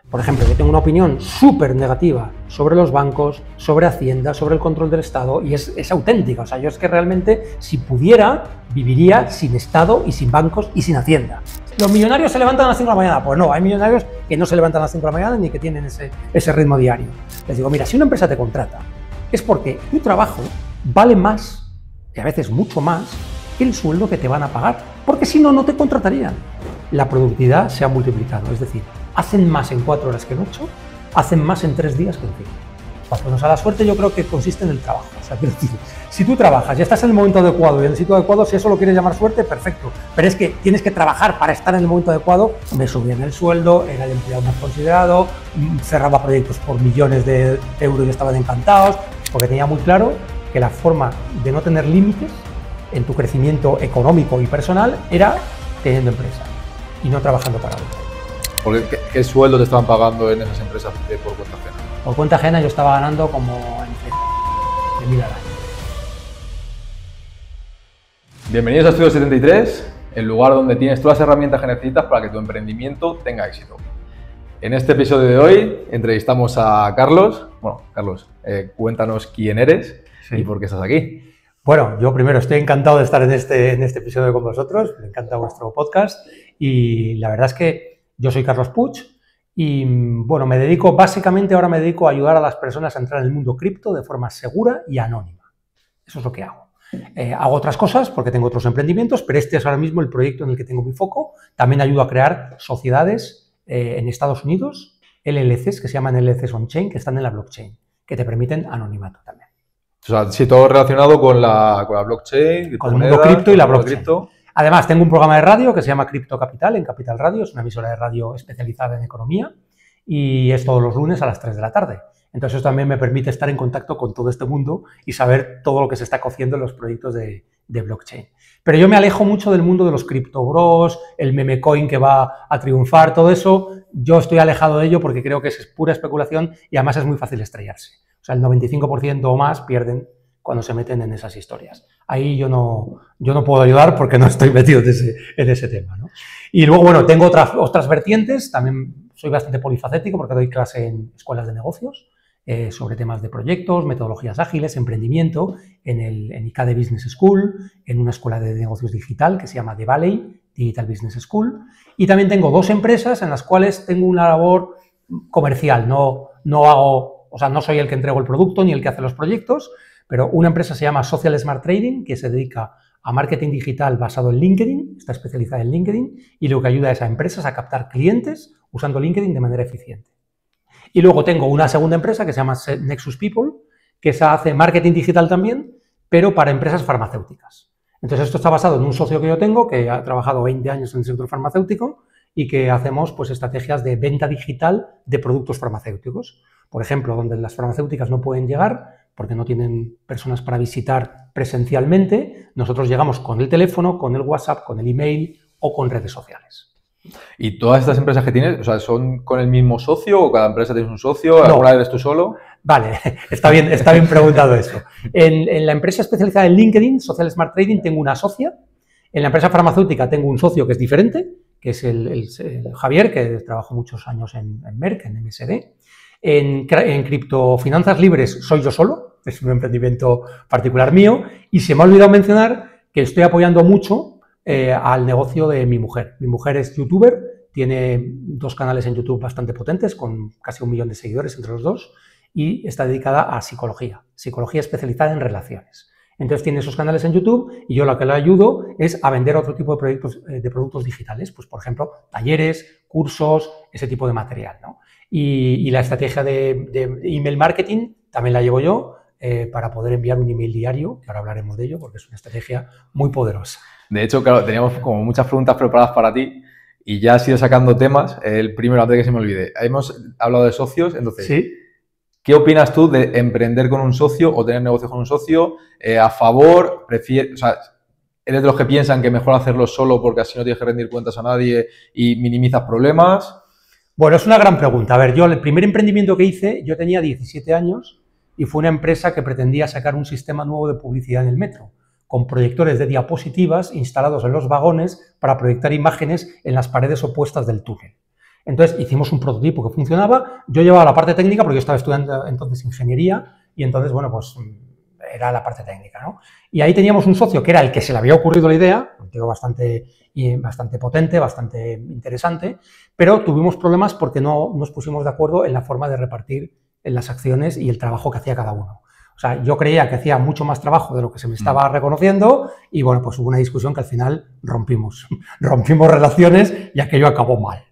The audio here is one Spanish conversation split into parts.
Por ejemplo, yo tengo una opinión súper negativa sobre los bancos, sobre Hacienda, sobre el control del Estado, y es auténtica. O sea, yo es que realmente, si pudiera, viviría sin Estado y sin bancos y sin Hacienda. ¿Los millonarios se levantan a las 5 de la mañana? Pues no, hay millonarios que no se levantan a las 5 de la mañana ni que tienen ese ritmo diario. Les digo, mira, si una empresa te contrata, es porque tu trabajo vale más, y a veces mucho más, que el sueldo que te van a pagar, porque si no, no te contratarían. La productividad se ha multiplicado, es decir, hacen más en 4 horas que en 8, hacen más en 3 días que en 5. Pues a la suerte yo creo que consiste en el trabajo. O sea, quiero decir, si tú trabajas y estás en el momento adecuado y en el sitio adecuado, si eso lo quieres llamar suerte, perfecto. Pero es que tienes que trabajar para estar en el momento adecuado. Me subían el sueldo, era el empleado más considerado, cerraba proyectos por millones de euros y estaban encantados, porque tenía muy claro que la forma de no tener límites en tu crecimiento económico y personal era teniendo empresa y no trabajando para otro. Porque, ¿qué sueldo te estaban pagando en esas empresas por cuenta ajena? Por cuenta ajena yo estaba ganando como entre 1.000 al año. Bienvenidos a Estudio 73, el lugar donde tienes todas las herramientas que necesitas para que tu emprendimiento tenga éxito. En este episodio de hoy entrevistamos a Carlos. Bueno, Carlos, cuéntanos quién eres y por qué estás aquí. Bueno, yo primero estoy encantado de estar en este episodio con vosotros, me encanta vuestro podcast y la verdad es que yo soy Carlos Puig y bueno, básicamente ahora me dedico a ayudar a las personas a entrar en el mundo cripto de forma segura y anónima. Eso es lo que hago. Hago otras cosas porque tengo otros emprendimientos, pero este es ahora mismo el proyecto en el que tengo mi foco. También ayudo a crear sociedades en Estados Unidos, LLCs, que se llaman LLCs on-chain, que están en la blockchain, que te permiten anonimato también. O sea, sí, todo relacionado con la blockchain, con el mundo cripto y la blockchain. Además, tengo un programa de radio que se llama Cripto Capital en Capital Radio, es una emisora de radio especializada en economía y es todos los lunes a las 3 de la tarde. Entonces, eso también me permite estar en contacto con todo este mundo y saber todo lo que se está cociendo en los proyectos de blockchain. Pero yo me alejo mucho del mundo de los cripto bros, el meme coin que va a triunfar, todo eso. Yo estoy alejado de ello porque creo que es pura especulación y además es muy fácil estrellarse. O sea, el 95% o más pierden cuando se meten en esas historias. Ahí yo no puedo ayudar porque no estoy metido en ese tema, ¿no? Y luego, bueno, tengo otras vertientes. También soy bastante polifacético porque doy clase en escuelas de negocios sobre temas de proyectos, metodologías ágiles, emprendimiento, en ICADE Business School, en una escuela de negocios digital que se llama The Valley Digital Business School. Y también tengo 2 empresas en las cuales tengo una labor comercial. No soy el que entrego el producto ni el que hace los proyectos, pero una empresa se llama Social Smart Trading, que se dedica a marketing digital basado en LinkedIn, está especializada en LinkedIn, y lo que ayuda a esas empresas a captar clientes usando LinkedIn de manera eficiente. Y luego tengo una segunda empresa que se llama Nexus People, que hace marketing digital también, pero para empresas farmacéuticas. Entonces, esto está basado en un socio que yo tengo, que ha trabajado 20 años en el sector farmacéutico, y que hacemos pues estrategias de venta digital de productos farmacéuticos. Por ejemplo, donde las farmacéuticas no pueden llegar porque no tienen personas para visitar presencialmente, nosotros llegamos con el teléfono, con el WhatsApp, con el email o con redes sociales. ¿Y todas estas empresas que tienes, o sea, son con el mismo socio o cada empresa tienes un socio? ¿Alguna eres tú solo? Vale, está bien preguntado eso. En la empresa especializada en LinkedIn, Social Smart Trading, tengo una socia. En la empresa farmacéutica tengo un socio que es diferente, que es el Javier, que trabajó muchos años en Merck, en MSD. En criptofinanzas libres soy yo solo, es un emprendimiento particular mío, y se me ha olvidado mencionar que estoy apoyando mucho al negocio de mi mujer. Mi mujer es youtuber, tiene 2 canales en YouTube bastante potentes, con casi 1 millón de seguidores entre los 2, y está dedicada a psicología especializada en relaciones. Entonces tiene esos canales en YouTube y yo lo que le ayudo es a vender otro tipo de productos digitales, pues por ejemplo, talleres, cursos, ese tipo de material, ¿no? Y la estrategia de email marketing también la llevo yo para poder enviar un email diario, que ahora hablaremos de ello porque es una estrategia muy poderosa. De hecho, claro, teníamos como muchas preguntas preparadas para ti y ya has ido sacando temas. El primero, antes de que se me olvide, hemos hablado de socios, entonces, ¿sí? ¿Qué opinas tú de emprender con un socio o tener negocios con un socio? ¿A favor? ¿Eres de los que piensan que mejor hacerlo solo porque así no tienes que rendir cuentas a nadie y minimizas problemas? Bueno, es una gran pregunta. A ver, yo el primer emprendimiento que hice, yo tenía 17 años y fue una empresa que pretendía sacar un sistema nuevo de publicidad en el metro, con proyectores de diapositivas instalados en los vagones para proyectar imágenes en las paredes opuestas del túnel. Entonces hicimos un prototipo que funcionaba, yo llevaba la parte técnica porque yo estaba estudiando entonces ingeniería y entonces, bueno, pues era la parte técnica, ¿no? Y ahí teníamos un socio que era el que se le había ocurrido la idea, un tío bastante potente, bastante interesante, pero tuvimos problemas porque no nos pusimos de acuerdo en la forma de repartir las acciones y el trabajo que hacía cada uno. O sea, yo creía que hacía mucho más trabajo de lo que se me estaba reconociendo y, bueno, pues hubo una discusión que al final rompimos relaciones y aquello acabó mal.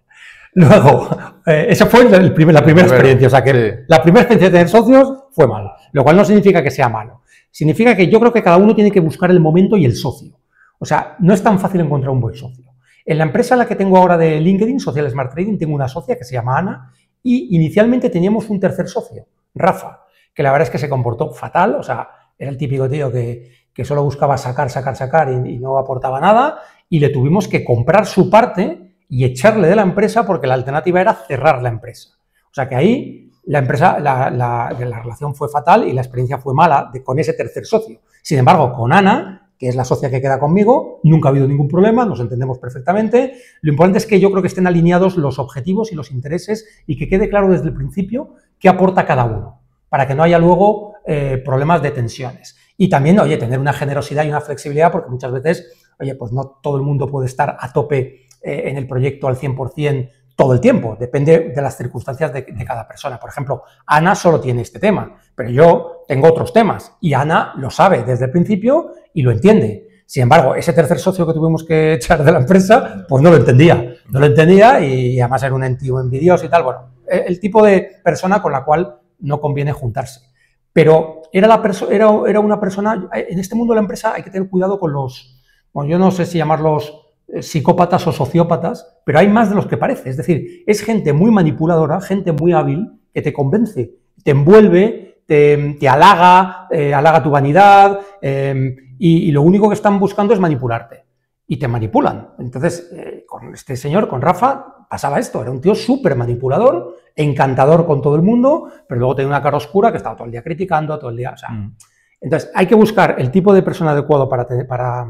Luego, esa fue la primera experiencia, o sea que sí. La primera experiencia de tener socios fue mal, lo cual no significa que sea malo. Significa que yo creo que cada uno tiene que buscar el momento y el socio. O sea, no es tan fácil encontrar un buen socio. En la empresa en la que tengo ahora de LinkedIn, Social Smart Trading, tengo una socia que se llama Ana y inicialmente teníamos un tercer socio, Rafa, que la verdad es que se comportó fatal, o sea, era el típico tío que solo buscaba sacar y no aportaba nada y le tuvimos que comprar su parte y echarle de la empresa porque la alternativa era cerrar la empresa. O sea que ahí la empresa, la relación fue fatal y la experiencia fue mala con ese tercer socio. Sin embargo, con Ana, que es la socia que queda conmigo, nunca ha habido ningún problema, nos entendemos perfectamente. Lo importante es que yo creo que estén alineados los objetivos y los intereses y que quede claro desde el principio qué aporta cada uno, para que no haya luego problemas de tensiones. Y también, oye, tener una generosidad y una flexibilidad, porque muchas veces, oye, pues no todo el mundo puede estar a tope en el proyecto al 100% todo el tiempo, depende de las circunstancias de cada persona. Por ejemplo, Ana solo tiene este tema, pero yo tengo otros temas y Ana lo sabe desde el principio y lo entiende. Sin embargo, ese tercer socio que tuvimos que echar de la empresa, pues no lo entendía y además era un tío envidioso y tal. Bueno, el tipo de persona con la cual no conviene juntarse. Pero era una persona, en este mundo de la empresa hay que tener cuidado con los, bueno, yo no sé si llamarlos psicópatas o sociópatas, pero hay más de los que parece. Es decir, es gente muy manipuladora, gente muy hábil, que te convence, te envuelve, te halaga tu vanidad y lo único que están buscando es manipularte. Y te manipulan. Entonces, con este señor, con Rafa, pasaba esto. Era un tío súper manipulador, encantador con todo el mundo, pero luego tenía una cara oscura que estaba todo el día criticando, todo el día... O sea, entonces, hay que buscar el tipo de persona adecuado para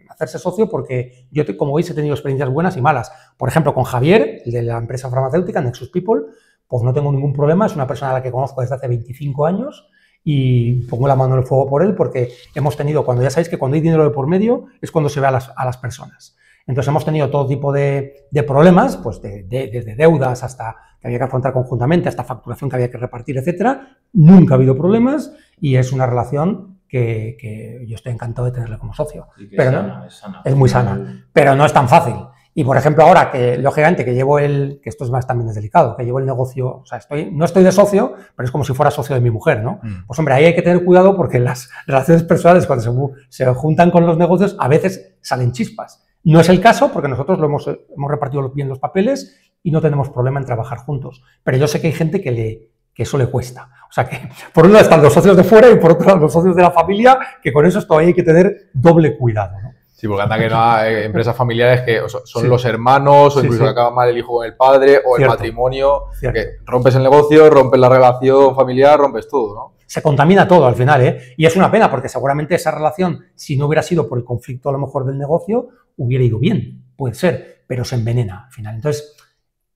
hacerse socio, porque yo, como veis, he tenido experiencias buenas y malas. Por ejemplo, con Javier, el de la empresa farmacéutica, Nexus People, pues no tengo ningún problema. Es una persona a la que conozco desde hace 25 años y pongo la mano en el fuego por él porque hemos tenido, ya sabéis que cuando hay dinero de por medio es cuando se ve a las personas. Entonces hemos tenido todo tipo de problemas, pues desde deudas hasta que había que afrontar conjuntamente, hasta facturación que había que repartir, etcétera. Nunca ha habido problemas y es una relación que yo estoy encantado de tenerle como socio. Pero es sana. Es muy sana, pero no es tan fácil. Y, por ejemplo, ahora que, lógicamente, que llevo que esto es más también es delicado, que llevo el negocio, o sea, no estoy de socio, pero es como si fuera socio de mi mujer, ¿no? Pues, hombre, ahí hay que tener cuidado porque las relaciones personales, cuando se juntan con los negocios, a veces salen chispas. No es el caso porque nosotros hemos repartido bien los papeles y no tenemos problema en trabajar juntos. Pero yo sé que hay gente que eso le cuesta. O sea que, por un lado están los socios de fuera y por otro lado los socios de la familia, que con eso todavía hay que tener doble cuidado, ¿no? Sí, porque anda que no hay empresas familiares que son los hermanos o incluso que acaba mal el hijo con el padre o el matrimonio, que rompes el negocio, rompes la relación familiar, rompes todo, ¿no? Se contamina todo al final, ¿eh? Y es una pena porque seguramente esa relación, si no hubiera sido por el conflicto a lo mejor del negocio, hubiera ido bien, puede ser, pero se envenena al final. Entonces,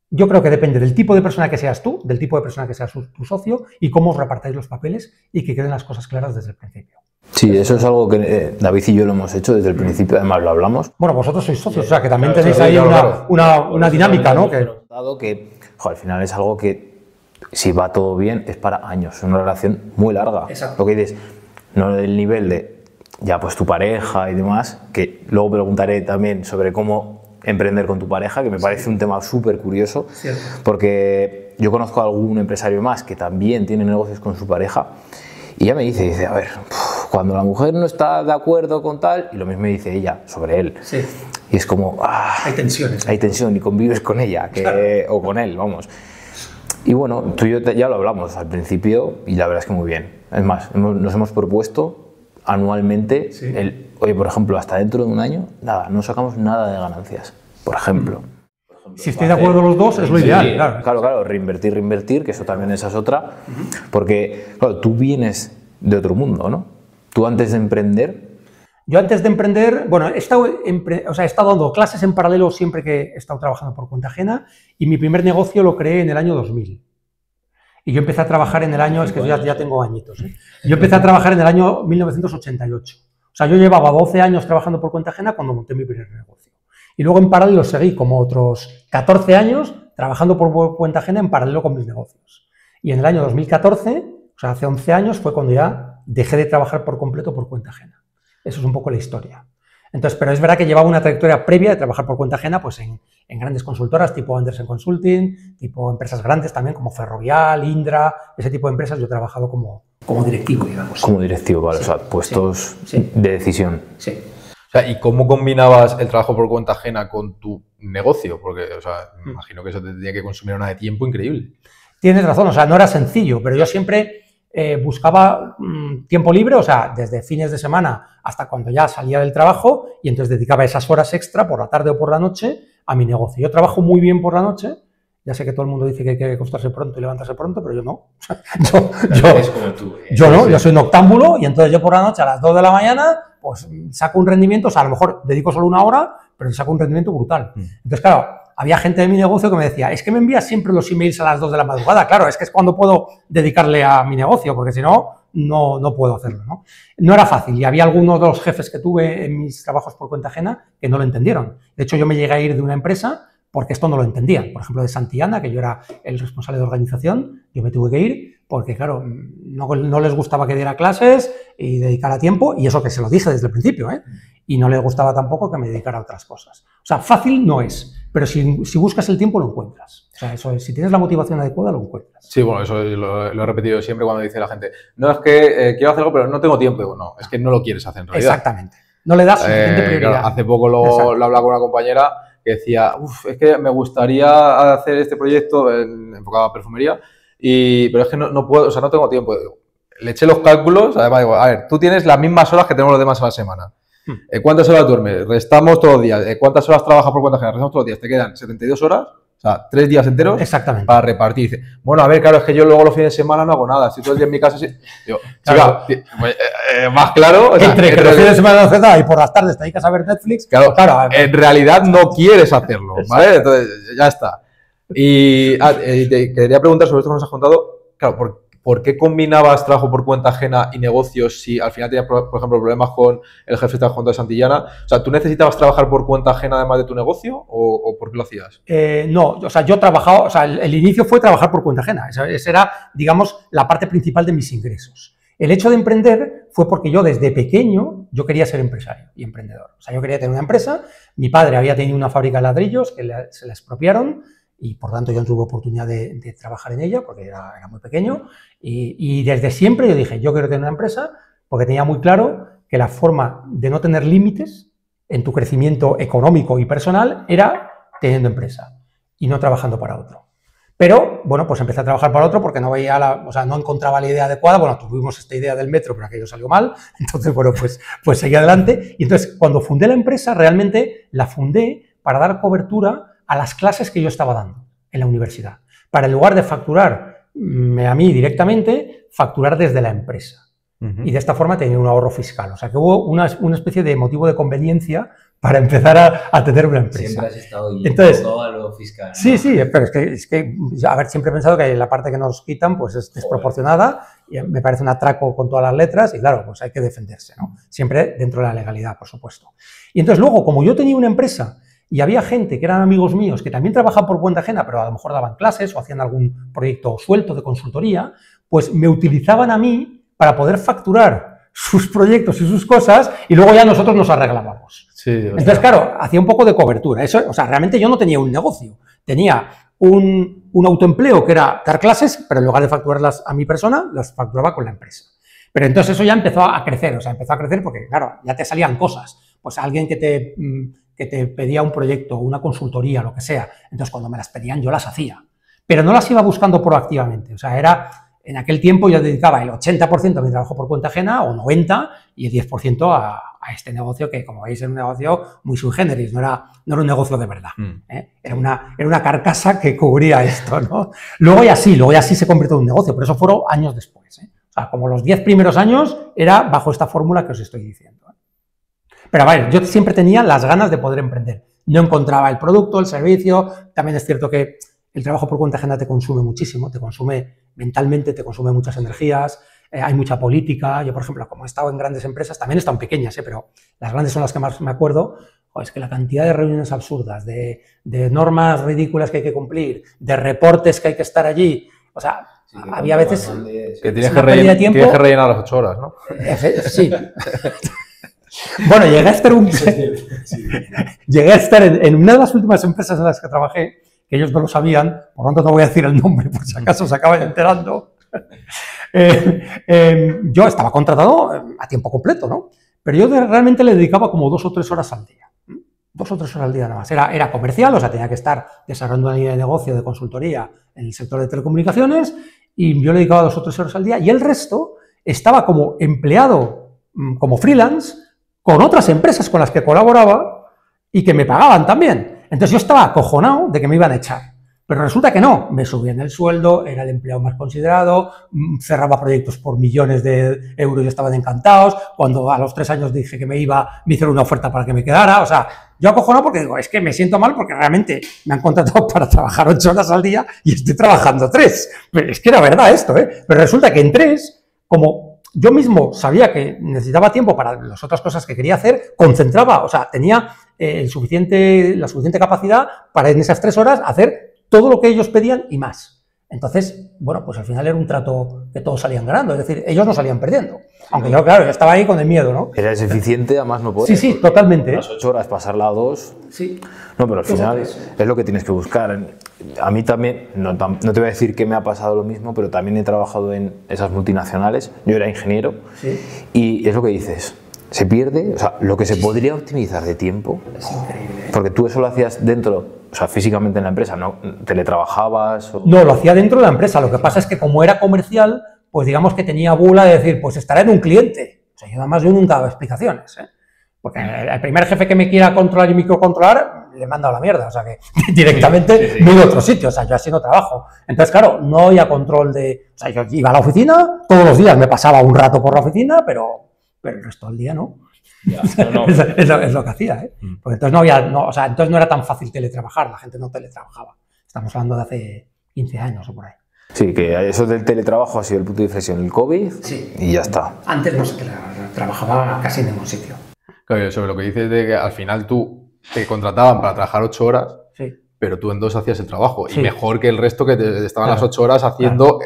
yo creo que depende del tipo de persona que seas tú, del tipo de persona que seas tu socio y cómo os repartáis los papeles y que queden las cosas claras desde el principio. Sí, eso es algo que David y yo lo hemos hecho desde el principio, además lo hablamos. Bueno, vosotros sois socios, o sea, que también tenéis ahí una dinámica, ¿no? Que al final es algo que, si va todo bien, es para años, es una relación muy larga. Exacto. Lo que dices, no del nivel de ya pues tu pareja y demás, que luego preguntaré también sobre cómo emprender con tu pareja, que me parece un tema súper curioso, porque yo conozco a algún empresario más que también tiene negocios con su pareja y ella me dice, a ver, cuando la mujer no está de acuerdo con tal, y lo mismo me dice ella sobre él, y es como, hay tensiones. Hay tensión y convives con ella o con él, vamos. Y bueno, tú y yo ya lo hablamos al principio y la verdad es que muy bien. Es más, nos hemos propuesto anualmente oye, por ejemplo, hasta dentro de un año, nada, no sacamos nada de ganancias, por ejemplo. Si estáis de acuerdo los dos, es lo ideal. Claro, reinvertir, que eso también esa es otra, porque, claro, tú vienes de otro mundo, ¿no? Tú antes de emprender... Yo antes de emprender, bueno, he estado dando clases en paralelo siempre que he estado trabajando por cuenta ajena y mi primer negocio lo creé en el año 2000. Y yo empecé a trabajar en el año, es que ya tengo añitos, ¿eh? Yo empecé a trabajar en el año 1988. O sea, yo llevaba 12 años trabajando por cuenta ajena cuando monté mi primer negocio. Y luego en paralelo seguí como otros 14 años trabajando por cuenta ajena en paralelo con mis negocios. Y en el año 2014, o sea, hace 11 años, fue cuando ya dejé de trabajar por completo por cuenta ajena. Eso es un poco la historia. Entonces, pero es verdad que llevaba una trayectoria previa de trabajar por cuenta ajena pues en grandes consultoras tipo Andersen Consulting, tipo empresas grandes también como Ferrovial, Indra, ese tipo de empresas yo he trabajado como directivo, digamos. Como directivo, vale, sí, o sea, puestos de decisión. Sí. O sea, ¿y cómo combinabas el trabajo por cuenta ajena con tu negocio? Porque, o sea, me imagino que eso te tenía que consumir una de tiempo increíble. Tienes razón, o sea, no era sencillo, pero yo siempre buscaba tiempo libre, o sea, desde fines de semana hasta cuando ya salía del trabajo y entonces dedicaba esas horas extra por la tarde o por la noche a mi negocio. Yo trabajo muy bien por la noche, ya sé que todo el mundo dice que hay que acostarse pronto y levantarse pronto, pero yo no. Yo soy noctámbulo y entonces yo por la noche a las 2 de la mañana pues saco un rendimiento, o sea, a lo mejor dedico solo una hora, pero saco un rendimiento brutal. Entonces, claro, había gente de mi negocio que me decía, es que me envías siempre los emails a las 2 de la madrugada. Claro, es que es cuando puedo dedicarle a mi negocio, porque si no, no puedo hacerlo, ¿no? No era fácil y había algunos de los jefes que tuve en mis trabajos por cuenta ajena que no lo entendieron. De hecho, yo me llegué a ir de una empresa porque esto no lo entendían. Por ejemplo, de Santillana, que yo era el responsable de organización, yo me tuve que ir porque, claro, no les gustaba que diera clases y dedicara tiempo, y eso que se lo dije desde el principio, ¿eh? Y no les gustaba tampoco que me dedicara a otras cosas. O sea, fácil no es, pero si buscas el tiempo lo encuentras. O sea, eso es, si tienes la motivación adecuada lo encuentras. Sí, bueno, eso lo he repetido siempre cuando dice la gente, no, es que quiero hacer algo, pero no tengo tiempo. Digo, no, es que no lo quieres hacer en realidad. Exactamente. No le das suficiente prioridad. Claro, hace poco lo hablaba con una compañera que decía, es que me gustaría hacer este proyecto enfocado a perfumería, pero es que no puedo, o sea, no tengo tiempo. Le eché los cálculos, además digo, a ver, tú tienes las mismas horas que tenemos los demás a la semana. ¿Cuántas horas duermes? Restamos todos los días. ¿Cuántas horas trabajas por cuenta ajena? Restamos todos los días. Te quedan 72 horas, o sea, 3 días enteros. Exactamente. Para repartir. Dice, bueno, a ver, claro, es que yo luego los fines de semana no hago nada. Estoy todo el día en mi casa. Digo, claro. Chica, más claro. O sea, entre que los fines de semana no haces nada y por las tardes te dedicas a ver Netflix. Claro, en realidad no quieres hacerlo, ¿vale? Entonces, ya está. Y te quería preguntar sobre esto que nos has contado. Claro, ¿por qué combinabas trabajo por cuenta ajena y negocios si al final tenías, por ejemplo, problemas con el jefe de trabajo de Santillana? O sea, ¿tú necesitabas trabajar por cuenta ajena además de tu negocio o por qué lo hacías? No, o sea, yo trabajaba, o sea, el inicio fue trabajar por cuenta ajena. Esa era, digamos, la parte principal de mis ingresos. El hecho de emprender fue porque yo desde pequeño yo quería ser empresario y emprendedor. O sea, yo quería tener una empresa, mi padre había tenido una fábrica de ladrillos que se la expropiaron y por tanto yo no tuve oportunidad de trabajar en ella porque era muy pequeño y desde siempre yo dije, yo quiero tener una empresa porque tenía muy claro que la forma de no tener límites en tu crecimiento económico y personal era teniendo empresa y no trabajando para otro. Pero, bueno, pues empecé a trabajar para otro porque no veía o sea, no encontraba la idea adecuada. Bueno, tuvimos esta idea del metro, pero aquello salió mal. Entonces, bueno, pues seguí adelante. Y entonces, cuando fundé la empresa, realmente la fundé para dar cobertura a las clases que yo estaba dando en la universidad. Para en lugar de facturarme a mí directamente, facturar desde la empresa. Y de esta forma tenía un ahorro fiscal. O sea, que hubo una especie de motivo de conveniencia para empezar a tener una empresa. Siempre has estado yendo a lo fiscal, ¿no? Sí, pero es que, a ver, siempre he pensado que la parte que nos quitan pues es desproporcionada y me parece un atraco con todas las letras y claro, pues hay que defenderse, ¿no? Siempre dentro de la legalidad, por supuesto. Y entonces luego, como yo tenía una empresa y había gente que eran amigos míos que también trabajaban por cuenta ajena, pero a lo mejor daban clases o hacían algún proyecto suelto de consultoría, pues me utilizaban a mí para poder facturar sus proyectos y sus cosas y luego ya nosotros nos arreglábamos. Sí, entonces, claro, hacía un poco de cobertura. Eso, o sea, realmente yo no tenía un negocio. Tenía un autoempleo que era dar clases, pero en lugar de facturarlas a mi persona, las facturaba con la empresa. Pero entonces eso ya empezó a crecer, o sea, empezó a crecer porque, claro, ya te salían cosas. Pues alguien que te pedía un proyecto, una consultoría, lo que sea. Entonces, cuando me las pedían, yo las hacía. Pero no las iba buscando proactivamente. O sea, en aquel tiempo yo dedicaba el 80% a mi trabajo por cuenta ajena, o 90%, y el 10% a este negocio que, como veis, era un negocio muy sui generis, no era un negocio de verdad. Era una carcasa que cubría esto, ¿no? Luego ya sí se convirtió en un negocio, pero eso fueron años después, ¿eh? O sea, como los 10 primeros años era bajo esta fórmula que os estoy diciendo. Pero a ver, yo siempre tenía las ganas de poder emprender. No encontraba el producto, el servicio. También es cierto que el trabajo por cuenta ajena te consume muchísimo, te consume mentalmente, te consume muchas energías, hay mucha política. Yo, por ejemplo, como he estado en grandes empresas, también he estado en pequeñas, pero las grandes son las que más me acuerdo. Es que la cantidad de reuniones absurdas, de normas ridículas que hay que cumplir, de reportes que hay que estar allí. O sea, sí, había veces que tienes que rellenar las 8 horas, ¿no? Sí. Bueno, llegué a estar en una de las últimas empresas en las que trabajé, que ellos no lo sabían, por lo tanto no voy a decir el nombre por si acaso se acaban enterando. Yo estaba contratado a tiempo completo, ¿no? Pero yo realmente le dedicaba como 2 o 3 horas al día. 2 o 3 horas al día nada más. Era comercial, o sea, tenía que estar desarrollando una línea de negocio, de consultoría en el sector de telecomunicaciones, y yo le dedicaba 2 o 3 horas al día, y el resto estaba como empleado, como freelance, con otras empresas con las que colaboraba y que me pagaban también. Entonces yo estaba acojonado de que me iban a echar. Pero resulta que no, me subían el sueldo, era el empleado más considerado, cerraba proyectos por millones de euros y estaban encantados. Cuando a los 3 años dije que me iba, me hicieron una oferta para que me quedara. O sea, yo acojonado porque digo, es que me siento mal porque realmente me han contratado para trabajar 8 horas al día y estoy trabajando 3. Pero es que era verdad esto, ¿eh? Pero resulta que en 3, como yo mismo sabía que necesitaba tiempo para las otras cosas que quería hacer, concentraba, o sea, tenía la suficiente capacidad para en esas 3 horas hacer todo lo que ellos pedían y más. Entonces, bueno, pues al final era un trato que todos salían ganando, es decir, ellos no salían perdiendo. Aunque yo, claro, yo estaba ahí con el miedo, ¿no? Eres eficiente, además no puedes. Sí, sí, totalmente. Las 8 horas, pasarla a 2. Sí. No, pero al final es lo que tienes que buscar. A mí también, no te voy a decir que me ha pasado lo mismo, pero también he trabajado en esas multinacionales. Yo era ingeniero, sí. Y es lo que dices. Se pierde, o sea, lo que se podría optimizar de tiempo. Es increíble. Porque tú eso lo hacías dentro, o sea, físicamente en la empresa, ¿no? ¿Teletrabajabas? No, lo hacía dentro de la empresa. Lo que pasa es que como era comercial, pues digamos que tenía bula de decir, pues estará en un cliente. O sea, yo además yo nunca daba explicaciones, ¿eh? Porque el primer jefe que me quiera controlar y microcontrolar, le manda a la mierda. O sea, que directamente me iba a otro sitio. O sea, yo así no trabajo. Entonces, claro, no había control de... O sea, yo iba a la oficina, todos los días me pasaba un rato por la oficina, pero el resto del día no. Ya, no. es lo que hacía, ¿eh? Porque entonces entonces no era tan fácil teletrabajar, la gente no teletrabajaba. Estamos hablando de hace 15 años o por ahí. Sí, que eso del teletrabajo ha sido el punto de inflexión, el COVID, sí. Y ya está. Antes no se trabajaba casi en ningún sitio. Claro, sobre lo que dices de que al final tú te contrataban para trabajar 8 horas, sí. Pero tú en 2 hacías el trabajo, sí. Y mejor que el resto que estaban las 8 horas haciendo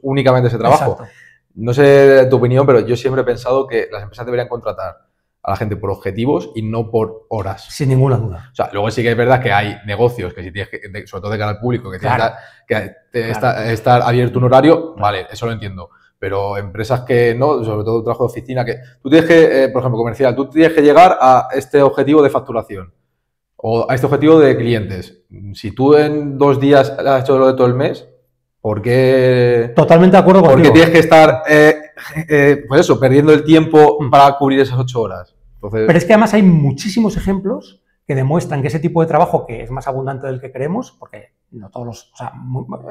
únicamente ese trabajo. Exacto. No sé tu opinión, pero yo siempre he pensado que las empresas deberían contratar a la gente por objetivos y no por horas. Sin ninguna duda. O sea, luego sí que es verdad que hay negocios que si tienes que, sobre todo de cara al público, que tienes que estar abierto un horario, vale, eso lo entiendo. Pero empresas que no, sobre todo trabajo de oficina, que tú tienes que, por ejemplo, comercial, tú tienes que llegar a este objetivo de facturación o a este objetivo de clientes. Si tú en 2 días has hecho lo de todo el mes, ¿por qué? Totalmente de acuerdo contigo. Porque tienes que estar, pues eso, perdiendo el tiempo para cubrir esas 8 horas. Entonces... Pero es que además hay muchísimos ejemplos que demuestran que ese tipo de trabajo, que es más abundante del que creemos, porque no todos o sea,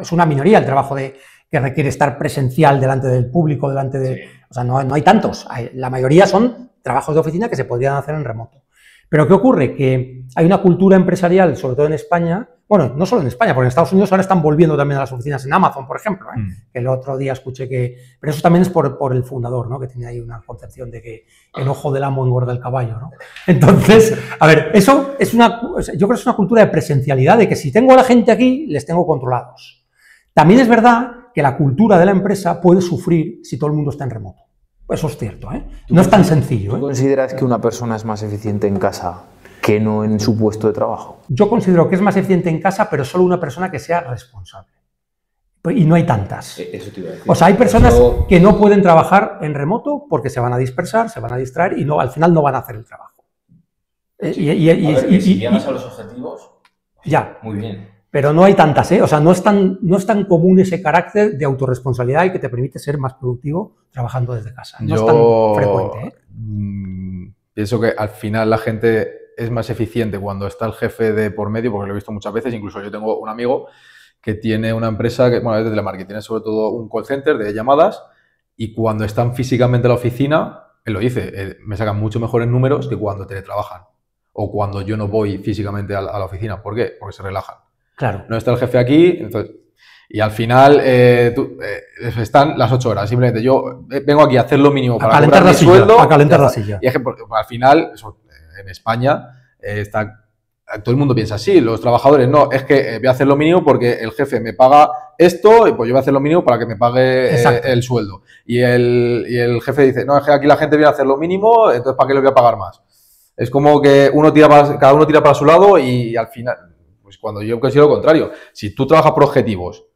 es una minoría el trabajo que requiere estar presencial delante del público, delante de... Sí. O sea, no hay tantos. La mayoría son trabajos de oficina que se podrían hacer en remoto. Pero ¿qué ocurre? Que hay una cultura empresarial, sobre todo en España, bueno, no solo en España, porque en Estados Unidos ahora están volviendo también a las oficinas en Amazon, por ejemplo, ¿eh? Que el otro día escuché que... Pero eso también es por el fundador, ¿no? Que tiene ahí una concepción de que el ojo del amo engorda el caballo, ¿no? Entonces, a ver, eso es yo creo que es una cultura de presencialidad, de que si tengo a la gente aquí, les tengo controlados. También es verdad que la cultura de la empresa puede sufrir si todo el mundo está en remoto. Eso es cierto, ¿eh? No es tan sencillo, ¿eh? ¿Tú consideras que una persona es más eficiente en casa que no en su puesto de trabajo? Yo considero que es más eficiente en casa, pero solo una persona que sea responsable. Y no hay tantas. Eso te iba a decir. O sea, hay personas que no pueden trabajar en remoto porque se van a dispersar, se van a distraer y al final no van a hacer el trabajo. Sí. Si llegas a los objetivos, ya. Muy bien. Pero no hay tantas, ¿eh? O sea, no es tan común ese carácter de autorresponsabilidad y que te permite ser más productivo trabajando desde casa. No es tan frecuente, ¿eh? Pienso que al final la gente es más eficiente cuando está el jefe de por medio, porque lo he visto muchas veces. Incluso yo tengo un amigo que tiene una empresa que, es de telemarketing, tiene sobre todo un call center de llamadas, y cuando están físicamente en la oficina, él lo dice, me sacan mucho mejores números que cuando teletrabajan o cuando yo no voy físicamente a la oficina. ¿Por qué? Porque se relajan. Claro. No está el jefe aquí, entonces... Y al final están las 8 horas. Simplemente yo vengo aquí a hacer lo mínimo para cobrar mi sueldo. A calentar la silla. Y es que al final, en España, todo el mundo piensa así. Los trabajadores no, es que voy a hacer lo mínimo porque el jefe me paga esto y pues yo voy a hacer lo mínimo para que me pague el sueldo. Y el jefe dice, no, es que aquí la gente viene a hacer lo mínimo, entonces ¿para qué le voy a pagar más? Es como que cada uno tira para su lado y al final, pues cuando yo considero lo contrario. Si tú trabajas por objetivos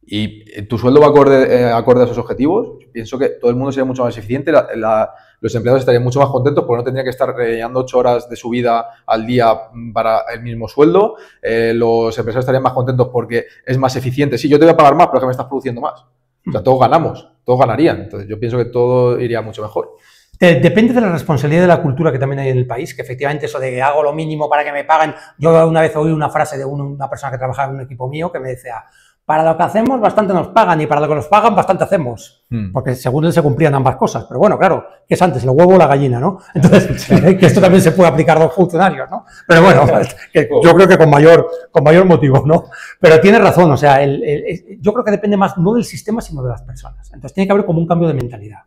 y tu sueldo va acorde a esos objetivos, yo pienso que todo el mundo sería mucho más eficiente, los empleados estarían mucho más contentos porque no tendrían que estar rellenando 8 horas de su vida al día para el mismo sueldo, los empresarios estarían más contentos porque es más eficiente. Sí, yo te voy a pagar más, pero es que me estás produciendo más. O sea, todos ganamos, todos ganarían. Entonces yo pienso que todo iría mucho mejor. Depende de la responsabilidad de la cultura que también hay en el país, que efectivamente eso de que hago lo mínimo para que me paguen. Yo una vez oí una frase de una persona que trabajaba en un equipo mío que me decía, para lo que hacemos bastante nos pagan y para lo que nos pagan bastante hacemos. Porque según él se cumplían ambas cosas. Pero bueno, claro, ¿qué es antes, el huevo o la gallina, no? Entonces, que esto también se puede aplicar a los funcionarios, ¿no? Pero bueno, yo creo que con mayor motivo, ¿no? Pero tienes razón, o sea, yo creo que depende más no del sistema, sino de las personas. Entonces tiene que haber como un cambio de mentalidad.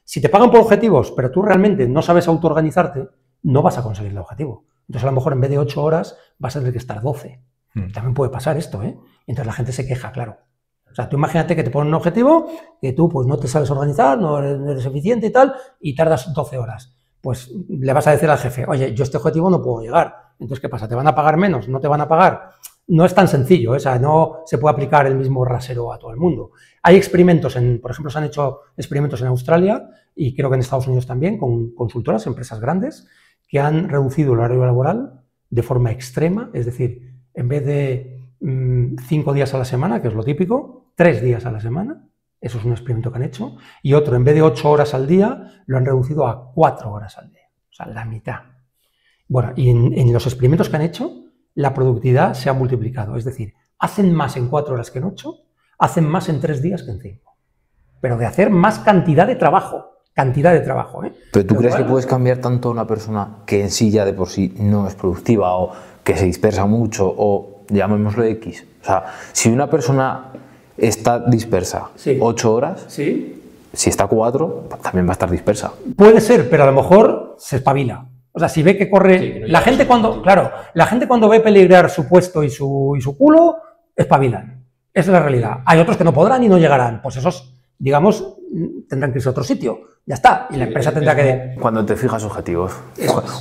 Si te pagan por objetivos, pero tú realmente no sabes autoorganizarte, no vas a conseguir el objetivo. Entonces, a lo mejor en vez de 8 horas vas a tener que estar 12. También puede pasar esto, ¿eh? Y entonces la gente se queja, claro. O sea, tú imagínate que te ponen un objetivo, que tú pues no te sabes organizar, no eres eficiente y tal, y tardas 12 horas. Pues le vas a decir al jefe, oye, yo a este objetivo no puedo llegar. Entonces, ¿qué pasa? ¿Te van a pagar menos? ¿No te van a pagar? No es tan sencillo, o sea, no se puede aplicar el mismo rasero a todo el mundo. Hay experimentos, por ejemplo, se han hecho experimentos en Australia y creo que en Estados Unidos también, con consultoras, empresas grandes, que han reducido el horario laboral de forma extrema, es decir, en vez de 5 días a la semana, que es lo típico, 3 días a la semana, eso es un experimento que han hecho, y otro, en vez de 8 horas al día, lo han reducido a 4 horas al día, o sea, la mitad. Bueno, y en los experimentos que han hecho, la productividad se ha multiplicado, es decir, hacen más en 4 horas que en 8, hacen más en 3 días que en 5. Pero de hacer más cantidad de trabajo, ¿eh? ¿Pero tú crees que puedes cambiar tanto a una persona que en sí ya de por sí no es productiva o que se dispersa mucho o llamémoslo X? O sea, si una persona está dispersa 8 horas, si está 4, también va a estar dispersa. Puede ser, pero a lo mejor se espabila. O sea, si ve que corre... la gente cuando ve peligrar su puesto y su culo, espabilan. Esa es la realidad. Hay otros que no podrán y no llegarán. Pues esos, digamos, tendrán que irse a otro sitio. Ya está. Y la empresa tendrá que... Cuando te fijas objetivos.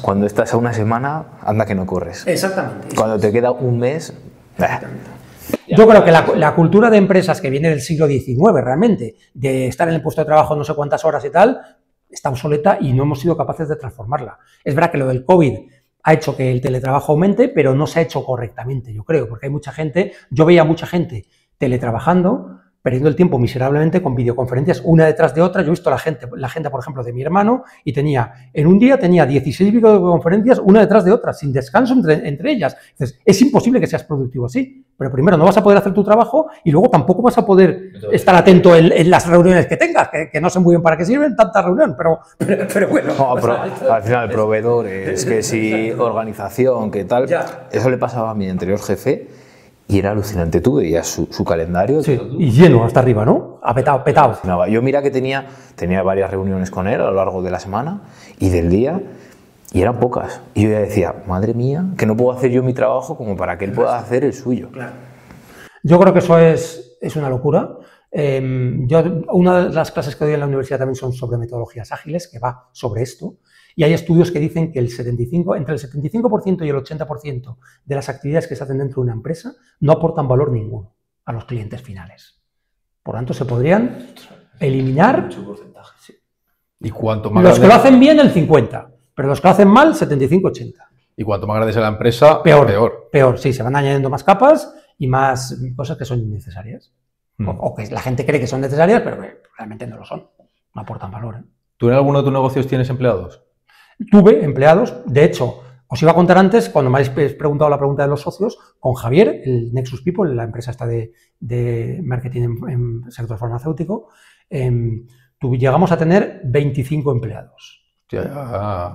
Cuando estás a una semana, anda que no corres. Exactamente. Cuando te queda un mes... Yo creo que la cultura de empresas que viene del siglo XIX realmente, de estar en el puesto de trabajo no sé cuántas horas y tal, está obsoleta y no hemos sido capaces de transformarla. Es verdad que lo del COVID ha hecho que el teletrabajo aumente, pero no se ha hecho correctamente, yo creo, porque hay mucha gente, yo veía mucha gente teletrabajando, perdiendo el tiempo miserablemente con videoconferencias una detrás de otra. Yo he visto la agenda, por ejemplo, de mi hermano y en un día tenía 16 videoconferencias una detrás de otra, sin descanso entre ellas. Entonces, es imposible que seas productivo así. Pero primero, no vas a poder hacer tu trabajo y luego tampoco vas a poder estar atento en las reuniones que tengas, que no sé muy bien para qué sirven tantas reuniones, pero bueno. No, pero al final, proveedores, que si organización, que tal, eso le pasaba a mi anterior jefe. Y era alucinante, tú veías su calendario. Sí, y lleno hasta arriba, ¿no? Petado. Yo mira que tenía varias reuniones con él a lo largo de la semana y del día, y eran pocas. Y yo ya decía, madre mía, que no puedo hacer yo mi trabajo como para que él pueda hacer el suyo. Claro. Yo creo que eso es una locura. Una de las clases que doy en la universidad también son sobre metodologías ágiles, que va sobre esto. Y hay estudios que dicen que entre el 75% y el 80% de las actividades que se hacen dentro de una empresa no aportan valor ninguno a los clientes finales. Por lo tanto, se podrían eliminar. Mucho porcentaje. Sí. Y cuanto más los que lo hacen bien, el 50%, pero los que lo hacen mal, 75-80%. Y cuanto más grande sea la empresa, peor. Sí, se van añadiendo más capas y más cosas que son innecesarias. O que la gente cree que son necesarias, pero que realmente no lo son. No aportan valor. ¿Tú en alguno de tus negocios tienes empleados? Tuve empleados, de hecho, os iba a contar antes, cuando me habéis preguntado la pregunta de los socios, con Javier, el Nexus People, la empresa esta de marketing en sector farmacéutico, llegamos a tener 25 empleados.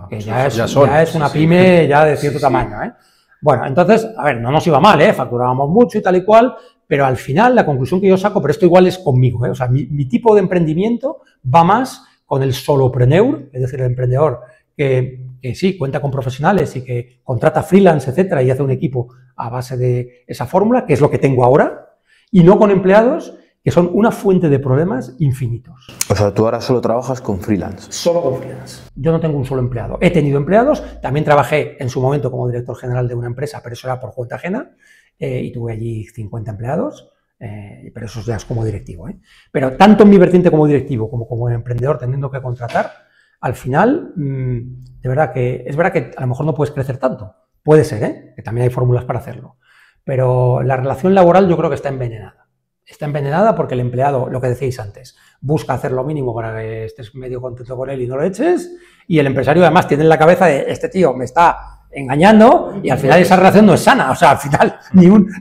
Que ya es una pyme ya de cierto tamaño, ¿eh? Bueno, entonces, a ver, no nos iba mal, ¿eh? Facturábamos mucho y tal y cual, pero al final la conclusión que yo saco, pero esto igual es conmigo, ¿eh? O sea, mi tipo de emprendimiento va más con el solopreneur, es decir, el emprendedor que sí, cuenta con profesionales y que contrata freelance, etcétera, y hace un equipo a base de esa fórmula, que es lo que tengo ahora, y no con empleados que son una fuente de problemas infinitos. O sea, tú ahora solo trabajas con freelance. Solo con freelance. Yo no tengo un solo empleado. He tenido empleados, también trabajé en su momento como director general de una empresa, pero eso era por cuenta ajena, y tuve allí 50 empleados, pero eso ya es como directivo, ¿eh? Pero tanto en mi vertiente como directivo como como emprendedor teniendo que contratar, al final, de verdad que es verdad que a lo mejor no puedes crecer tanto. Puede ser, ¿eh? Que también hay fórmulas para hacerlo. Pero la relación laboral yo creo que está envenenada. Está envenenada porque el empleado, lo que decíais antes, busca hacer lo mínimo para que estés medio contento con él y no lo eches, y el empresario además tiene en la cabeza de este tío me está engañando y al final esa relación no es sana. O sea, al final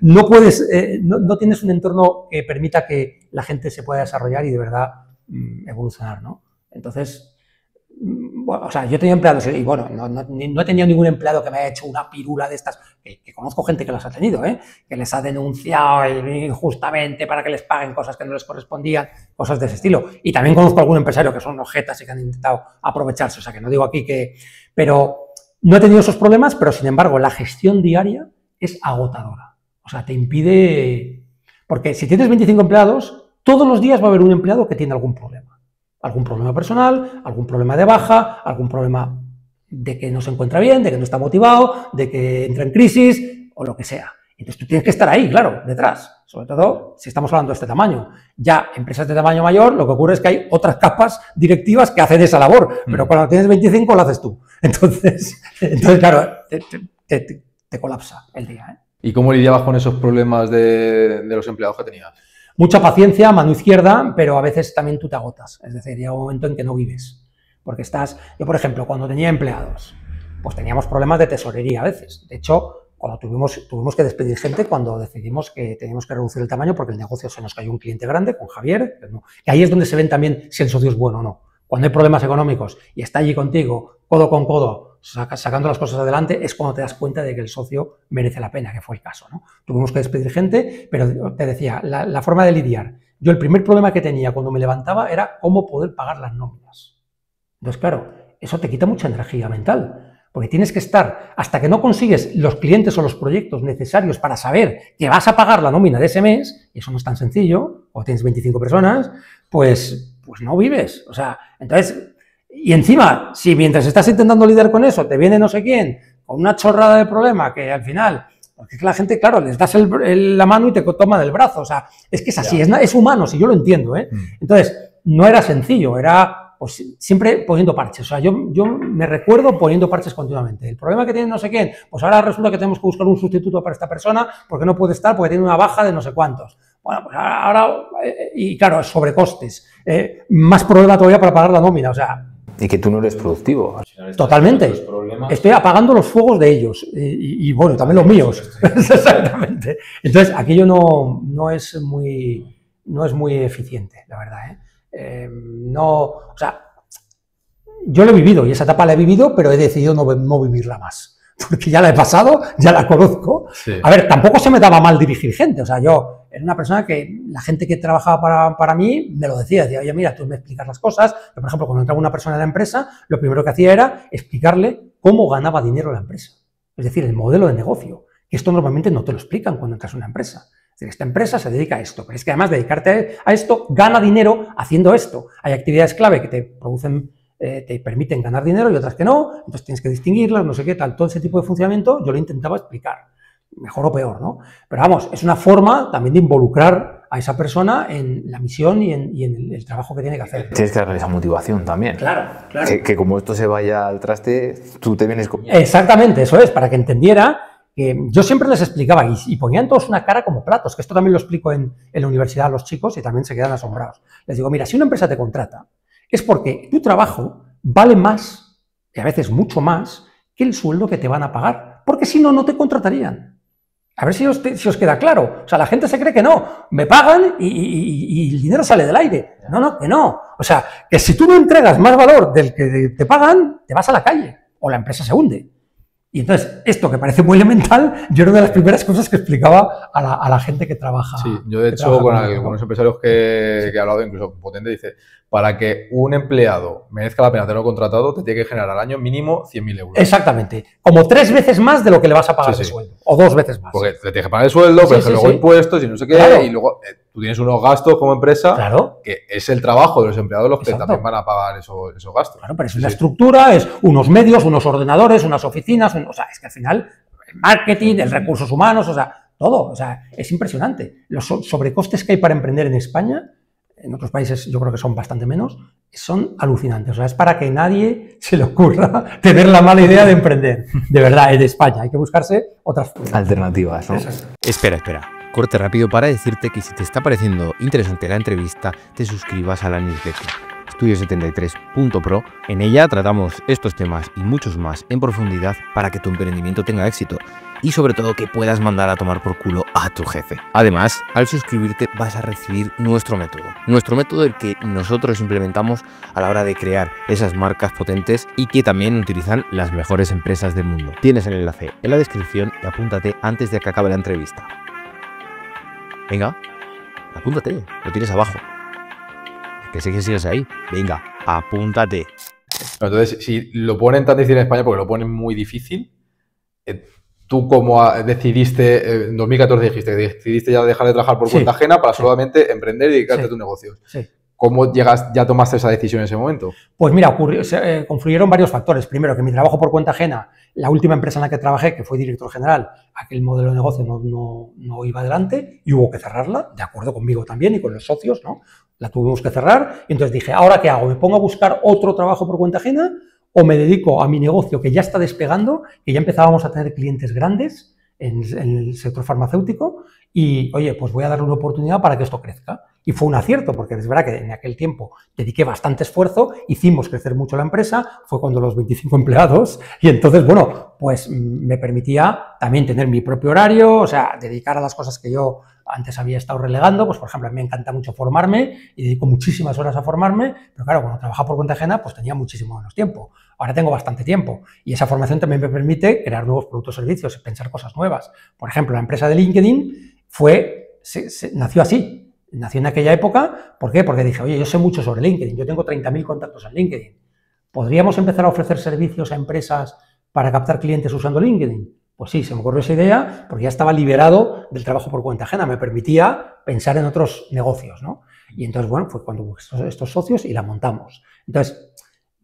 no puedes, no tienes un entorno que permita que la gente se pueda desarrollar y de verdad evolucionar, ¿no? Entonces, bueno, o sea, yo he tenido empleados y bueno, no he tenido ningún empleado que me haya hecho una pirula de estas, que conozco gente que las ha tenido, que les ha denunciado injustamente para que les paguen cosas que no les correspondían, cosas de ese estilo. Y también conozco algún empresario que son ojetas y que han intentado aprovecharse, o sea, que no digo aquí que... Pero no he tenido esos problemas, pero sin embargo la gestión diaria es agotadora. O sea, te impide... Porque si tienes 25 empleados, todos los días va a haber un empleado que tiene algún problema. Algún problema personal, algún problema de baja, algún problema de que no se encuentra bien, de que no está motivado, de que entra en crisis o lo que sea. Entonces tú tienes que estar ahí, claro, detrás. Sobre todo si estamos hablando de este tamaño. Ya empresas de tamaño mayor, lo que ocurre es que hay otras capas directivas que hacen esa labor, pero cuando tienes 25 lo haces tú. Entonces claro, te colapsa el día, ¿eh? ¿Y cómo lidiabas con esos problemas de los empleados que tenías? Mucha paciencia, mano izquierda, pero a veces también tú te agotas. Es decir, llega un momento en que no vives. Porque yo por ejemplo, cuando tenía empleados, pues teníamos problemas de tesorería a veces. De hecho, cuando tuvimos que despedir gente cuando decidimos que teníamos que reducir el tamaño porque el negocio se nos cayó un cliente grande, con Javier, que ahí es donde se ven también si el socio es bueno o no. Cuando hay problemas económicos y está allí contigo, codo con codo, sacando las cosas adelante, es cuando te das cuenta de que el socio merece la pena, que fue el caso, ¿no? Tuvimos que despedir gente, pero te decía, la forma de lidiar. Yo el primer problema que tenía cuando me levantaba era cómo poder pagar las nóminas. Entonces, claro, eso te quita mucha energía mental, porque tienes que estar, hasta que no consigues los clientes o los proyectos necesarios para saber que vas a pagar la nómina de ese mes, y eso no es tan sencillo, o tienes 25 personas, pues no vives. O sea, entonces... Y encima, si mientras estás intentando lidiar con eso, te viene no sé quién, con una chorrada de problema que al final, porque es que la gente, claro, les das la mano y te toma del brazo, o sea, es que es así, es humano, si yo lo entiendo, ¿eh? Entonces, no era sencillo, era pues, siempre poniendo parches, o sea, yo me recuerdo poniendo parches continuamente. El problema que tiene no sé quién, pues ahora resulta que tenemos que buscar un sustituto para esta persona porque no puede estar, porque tiene una baja de no sé cuántos. Bueno, pues ahora y claro, sobrecostes, más problema todavía para pagar la nómina, o sea... Y que tú no eres productivo. Totalmente. Estoy apagando los fuegos de ellos y bueno, también los míos. Exactamente. Entonces, aquello no es muy eficiente, la verdad, ¿eh? O sea, yo lo he vivido y esa etapa la he vivido, pero he decidido no vivirla más. Porque ya la he pasado, ya la conozco. Sí. A ver, tampoco se me daba mal dirigir gente. O sea, yo era una persona que la gente que trabajaba para mí me lo decía. Decía, oye, mira, tú me explicas las cosas. Yo, por ejemplo, cuando entraba una persona en la empresa, lo primero que hacía era explicarle cómo ganaba dinero la empresa. Es decir, el modelo de negocio. Esto normalmente no te lo explican cuando entras en una empresa. Es decir, esta empresa se dedica a esto. Pero es que además de dedicarte a esto, gana dinero haciendo esto. Hay actividades clave que te producen... te permiten ganar dinero y otras que no, entonces tienes que distinguirlas, no sé qué tal, todo ese tipo de funcionamiento yo lo intentaba explicar, mejor o peor, ¿no? Pero vamos, es una forma también de involucrar a esa persona en la misión y en el trabajo que tiene que hacer. Tienes que darle esa motivación también. Claro. Que como esto se vaya al traste, tú te vienes con... Exactamente, eso es, para que entendiera que yo siempre les explicaba y ponían todos una cara como platos, que esto también lo explico en la universidad a los chicos y también se quedan asombrados. Les digo, mira, si una empresa te contrata, es porque tu trabajo vale más, y a veces mucho más, que el sueldo que te van a pagar. Porque si no, no te contratarían. A ver si os queda claro. O sea, la gente se cree que no. Me pagan y el dinero sale del aire. No, que no. O sea, que si tú no entregas más valor del que te pagan, te vas a la calle o la empresa se hunde. Y entonces, esto que parece muy elemental, yo era una de las primeras cosas que explicaba a la gente que trabaja. Sí, yo de hecho con algunos empresarios que he hablado, incluso Potente, dice, para que un empleado merezca la pena tenerlo contratado, te tiene que generar al año mínimo 100.000 euros. Exactamente. Como 3 veces más de lo que le vas a pagar de sueldo. O 2 veces más. Porque le tienes que pagar el sueldo, pero que luego impuestos y no sé qué, y luego tú tienes unos gastos como empresa, que es el trabajo de los empleados los que también van a pagar esos gastos. Claro, pero es una estructura, es unos medios, unos ordenadores, unas oficinas, o sea, es que al final el marketing, el recursos humanos, o sea, todo, o sea, es impresionante. Los sobrecostes que hay para emprender en España, en otros países yo creo que son bastante menos, son alucinantes. O sea, es para que nadie se le ocurra tener la mala idea de emprender. De verdad, en España hay que buscarse otras alternativas, ¿no? Espera. Corte rápido para decirte que si te está pareciendo interesante la entrevista, te suscribas a la newsletter Estudio73.pro. En ella tratamos estos temas y muchos más en profundidad para que tu emprendimiento tenga éxito y sobre todo que puedas mandar a tomar por culo a tu jefe. Además, al suscribirte vas a recibir nuestro método el que nosotros implementamos a la hora de crear esas marcas potentes y que también utilizan las mejores empresas del mundo. Tienes el enlace en la descripción y apúntate antes de que acabe la entrevista. Venga, apúntate, lo tienes abajo. Que sé que sigues ahí. Venga, apúntate. Entonces, si lo ponen tan difícil en España, porque lo ponen muy difícil, tú como decidiste, en 2014 dijiste que decidiste ya dejar de trabajar por cuenta ajena para solamente emprender y dedicarte a tus negocios. Sí. ¿Cómo ya tomaste esa decisión en ese momento? Pues mira, confluyeron varios factores. Primero, que mi trabajo por cuenta ajena, la última empresa en la que trabajé, que fue director general, aquel modelo de negocio no iba adelante y hubo que cerrarla, de acuerdo conmigo también y con los socios, ¿no? La tuvimos que cerrar y entonces dije, ¿ahora qué hago? ¿Me pongo a buscar otro trabajo por cuenta ajena o me dedico a mi negocio que ya está despegando, que ya empezábamos a tener clientes grandes en el sector farmacéutico y, oye, pues voy a darle una oportunidad para que esto crezca? Y fue un acierto, porque es verdad que en aquel tiempo dediqué bastante esfuerzo, hicimos crecer mucho la empresa, fue cuando los 25 empleados, y entonces, bueno, pues me permitía también tener mi propio horario, o sea, dedicar a las cosas que yo antes había estado relegando, pues por ejemplo, a mí me encanta mucho formarme y dedico muchísimas horas a formarme, pero claro, cuando trabajaba por cuenta ajena, pues tenía muchísimo menos tiempo. Ahora tengo bastante tiempo y esa formación también me permite crear nuevos productos o servicios y pensar cosas nuevas. Por ejemplo, la empresa de LinkedIn nació así. Nació en aquella época, ¿por qué? Porque dije, oye, yo sé mucho sobre LinkedIn, yo tengo 30.000 contactos en LinkedIn. ¿Podríamos empezar a ofrecer servicios a empresas para captar clientes usando LinkedIn? Pues sí, se me ocurrió esa idea porque ya estaba liberado del trabajo por cuenta ajena, me permitía pensar en otros negocios, ¿no? Y entonces, bueno, fue cuando busqué estos socios y la montamos. Entonces,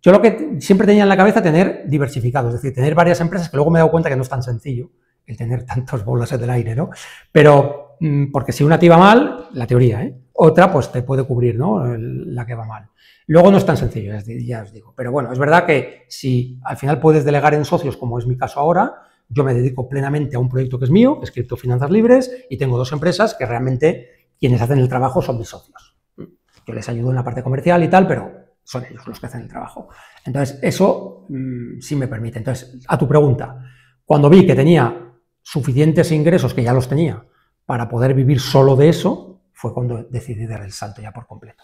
yo lo que siempre tenía en la cabeza tener diversificado, es decir, tener varias empresas, que luego me he dado cuenta que no es tan sencillo el tener tantas bolas en el aire, ¿no? Pero, porque si una te iba mal, la teoría, otra pues te puede cubrir, ¿no? La que va mal. Luego no es tan sencillo, ya os digo. Pero bueno, es verdad que si al final puedes delegar en socios, como es mi caso ahora, yo me dedico plenamente a un proyecto que es mío, que es Cripto Finanzas Libres, y tengo 2 empresas que realmente quienes hacen el trabajo son mis socios. Yo les ayudo en la parte comercial y tal, pero son ellos los que hacen el trabajo. Entonces, eso sí me permite. Entonces, a tu pregunta, cuando vi que tenía suficientes ingresos, que ya los tenía, para poder vivir solo de eso, fue cuando decidí dar el salto ya por completo.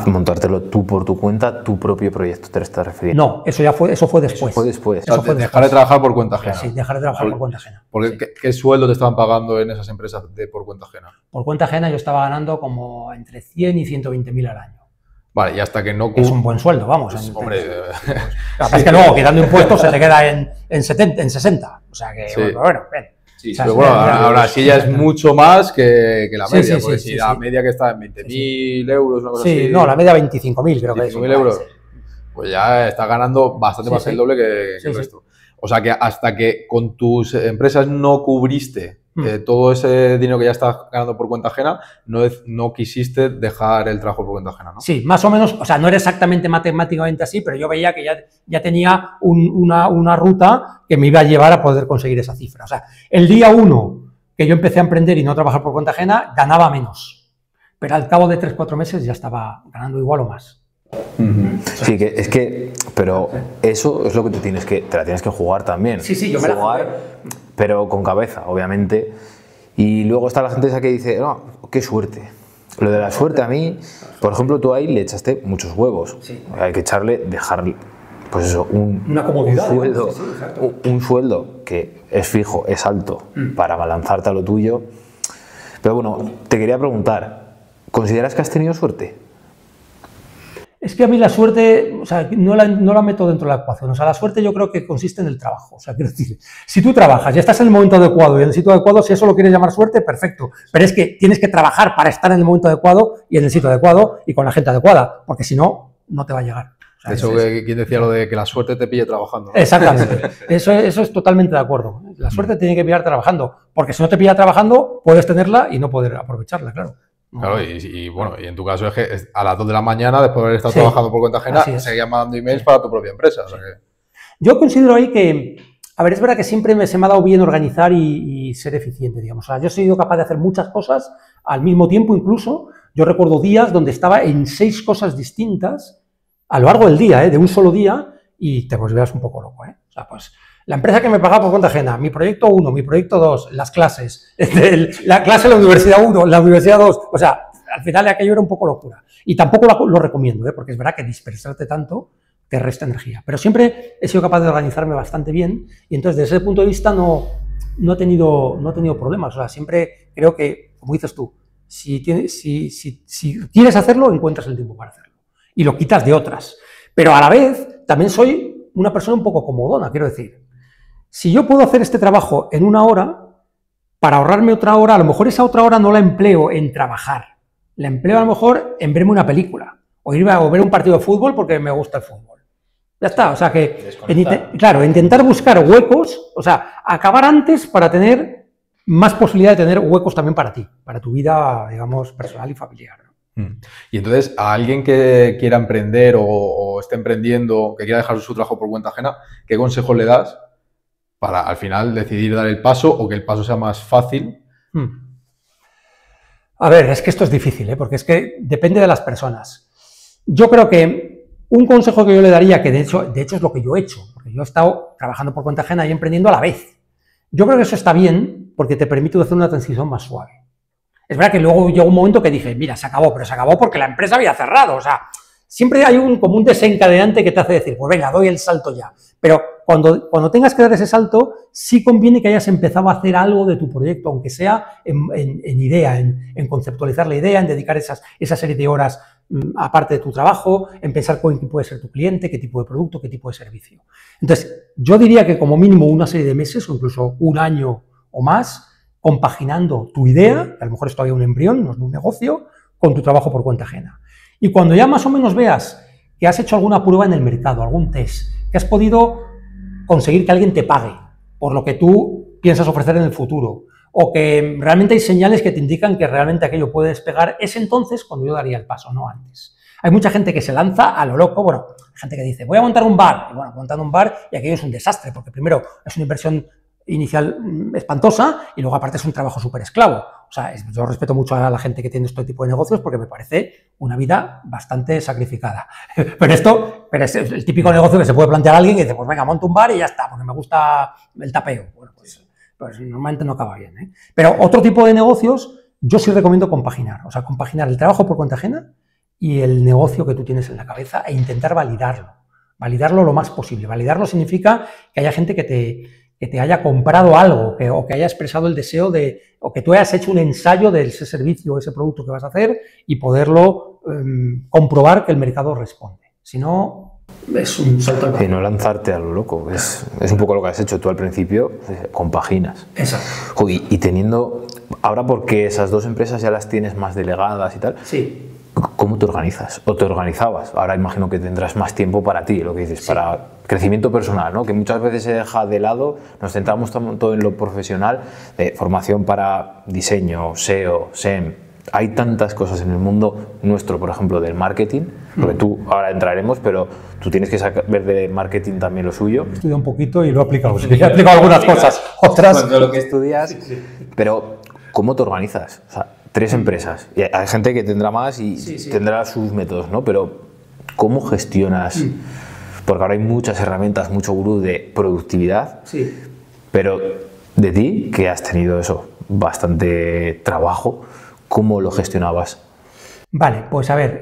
Montártelo tú por tu cuenta, tu propio proyecto, ¿te estás refiriendo? No, eso fue después. Eso fue después. Dejar de trabajar por cuenta ajena. Sí, dejar de trabajar por cuenta ajena. Porque, ¿qué sueldo te estaban pagando en esas empresas por cuenta ajena? Por cuenta ajena yo estaba ganando como entre 100 y 100.000 al año. Vale, y hasta que no... Es un buen sueldo, vamos. Pues, hombre... Es que luego, quitando impuestos, se te queda en 60. O sea que, sí. Bueno, bien. Sí, pero bueno, ahora sí ya es mucho más que la media, porque si la media que está en 20.000 euros, una cosa así... Sí, no, la media 25.000 creo que es. 25.000 euros, pues ya está ganando bastante más el doble que el resto. O sea que hasta que con tus empresas no cubriste todo ese dinero que ya estás ganando por cuenta ajena, no quisiste dejar el trabajo por cuenta ajena, ¿no? Sí, más o menos, o sea, no era exactamente matemáticamente así, pero yo veía que ya tenía una ruta que me iba a llevar a poder conseguir esa cifra. O sea, el día 1 que yo empecé a emprender y no trabajar por cuenta ajena, ganaba menos. Pero al cabo de 3-4 meses ya estaba ganando igual o más. Sí, pero eso es lo que te la tienes que jugar también. Sí, yo me la jugué. Pero con cabeza, obviamente. Y luego está la gente esa que dice, no, qué suerte. Lo de la suerte a mí, por ejemplo, tú ahí le echaste muchos huevos. Sí. Hay que echarle, dejar, pues eso, una comodidad, un sueldo, sí, un sueldo que es fijo, es alto, para lanzarte a lo tuyo. Pero bueno, te quería preguntar, ¿consideras que has tenido suerte? Es que a mí la suerte, o sea, no la meto dentro de la ecuación. O sea, la suerte yo creo que consiste en el trabajo. O sea, quiero decir, si tú trabajas y estás en el momento adecuado y en el sitio adecuado, si eso lo quieres llamar suerte, perfecto. Pero es que tienes que trabajar para estar en el momento adecuado y en el sitio adecuado y con la gente adecuada, porque si no, no te va a llegar. O sea, de hecho, ¿quién decía lo de que la suerte te pille trabajando? ¿No? Exactamente. Eso es totalmente de acuerdo. La suerte tiene que pillar trabajando, porque si no te pilla trabajando, puedes tenerla y no poder aprovecharla, claro. Claro, y bueno, y en tu caso es que a las 2 de la mañana, después de haber estado trabajando por cuenta ajena, seguías mandando emails para tu propia empresa. O sea que... Yo considero ahí que, a ver, es verdad que siempre se me ha dado bien organizar y ser eficiente, digamos. O sea, yo he sido capaz de hacer muchas cosas al mismo tiempo incluso. Yo recuerdo días donde estaba en 6 cosas distintas a lo largo del día, de un solo día, y te volvías un poco loco, O sea, pues... La empresa que me pagaba por cuenta ajena, mi proyecto 1, mi proyecto 2, las clases, la clase de la universidad 1, la universidad 2, o sea, al final aquello era un poco locura. Y tampoco lo recomiendo, porque es verdad que dispersarte tanto te resta energía. Pero siempre he sido capaz de organizarme bastante bien y entonces desde ese punto de vista no he tenido problemas. O sea, siempre creo que, como dices tú, si quieres hacerlo, encuentras el tiempo para hacerlo. Y lo quitas de otras. Pero a la vez, también soy una persona un poco comodona, quiero decir. Si yo puedo hacer este trabajo en 1 hora, para ahorrarme otra hora, a lo mejor esa otra hora no la empleo en trabajar. La empleo a lo mejor en verme una película o ir a ver un partido de fútbol porque me gusta el fútbol. Ya está, o sea que, claro, intentar buscar huecos, o sea, acabar antes para tener más posibilidad de tener huecos también para ti, para tu vida, digamos, personal y familiar, ¿no? Y entonces, a alguien que quiera emprender o esté emprendiendo, que quiera dejar su trabajo por cuenta ajena, ¿qué consejos le das para al final decidir dar el paso o que el paso sea más fácil? A ver, es que esto es difícil, porque es que depende de las personas. Yo creo que un consejo que yo le daría, que de hecho es lo que yo he hecho, porque yo he estado trabajando por cuenta ajena y emprendiendo a la vez. Yo creo que eso está bien porque te permite hacer una transición más suave. Es verdad que luego llegó un momento que dije, mira, se acabó, pero se acabó porque la empresa había cerrado, o sea, siempre hay como un desencadenante que te hace decir, pues venga, doy el salto ya. Pero cuando tengas que dar ese salto, sí conviene que hayas empezado a hacer algo de tu proyecto, aunque sea en idea, en conceptualizar la idea, en dedicar esa serie de horas aparte de tu trabajo, en pensar quién puede ser tu cliente, qué tipo de producto, qué tipo de servicio. Entonces, yo diría que como mínimo una serie de meses o incluso 1 año o más, compaginando tu idea, que a lo mejor es todavía un embrión, no es un negocio, con tu trabajo por cuenta ajena. Y cuando ya más o menos veas que has hecho alguna prueba en el mercado, algún test, que has podido conseguir que alguien te pague por lo que tú piensas ofrecer en el futuro, o que realmente hay señales que te indican que realmente aquello puede despegar, es entonces cuando yo daría el paso, no antes. Hay mucha gente que se lanza a lo loco, bueno, gente que dice, voy a montar un bar, y bueno, montando un bar y aquello es un desastre, porque primero es una inversión inicial espantosa y luego aparte es un trabajo súper esclavo. O sea, yo respeto mucho a la gente que tiene este tipo de negocios porque me parece una vida bastante sacrificada. Pero es el típico negocio que se puede plantear a alguien y dice, pues venga, monto un bar y ya está, porque me gusta el tapeo. Bueno, pues normalmente no acaba bien, ¿eh? Pero otro tipo de negocios yo sí recomiendo compaginar. O sea, compaginar el trabajo por cuenta ajena y el negocio que tú tienes en la cabeza e intentar validarlo. Validarlo lo más posible. Validarlo significa que haya gente que te haya comprado algo o que haya expresado el deseo o que tú hayas hecho un ensayo de ese servicio o ese producto que vas a hacer y poderlo comprobar que el mercado responde. Si no, es un salto al vacío. Y no lanzarte a lo loco. Es un poco lo que has hecho tú al principio, compaginas. Exacto. Y teniendo, ahora porque esas 2 empresas ya las tienes más delegadas y tal, sí. ¿Cómo te organizas? ¿O te organizabas? Ahora imagino que tendrás más tiempo para ti, lo que dices, sí, para crecimiento personal, ¿no? Que muchas veces se deja de lado, nos centramos tanto en lo profesional, formación para diseño, SEO, SEM. Hay tantas cosas en el mundo nuestro, por ejemplo, del marketing, porque tú, ahora entraremos, pero tú tienes que ver de marketing también lo suyo. He estudiado un poquito y lo he aplicado. Sí, he aplicado algunas cosas, otras... Con todo lo que estudias, sí. Pero ¿cómo te organizas? O sea, 3 empresas. Y hay gente que tendrá más y tendrá sus métodos, ¿no? Pero ¿cómo gestionas? Porque ahora hay muchas herramientas, mucho gurú de productividad. Sí. Pero de ti, que has tenido eso, bastante trabajo. ¿Cómo lo gestionabas? Vale, pues a ver,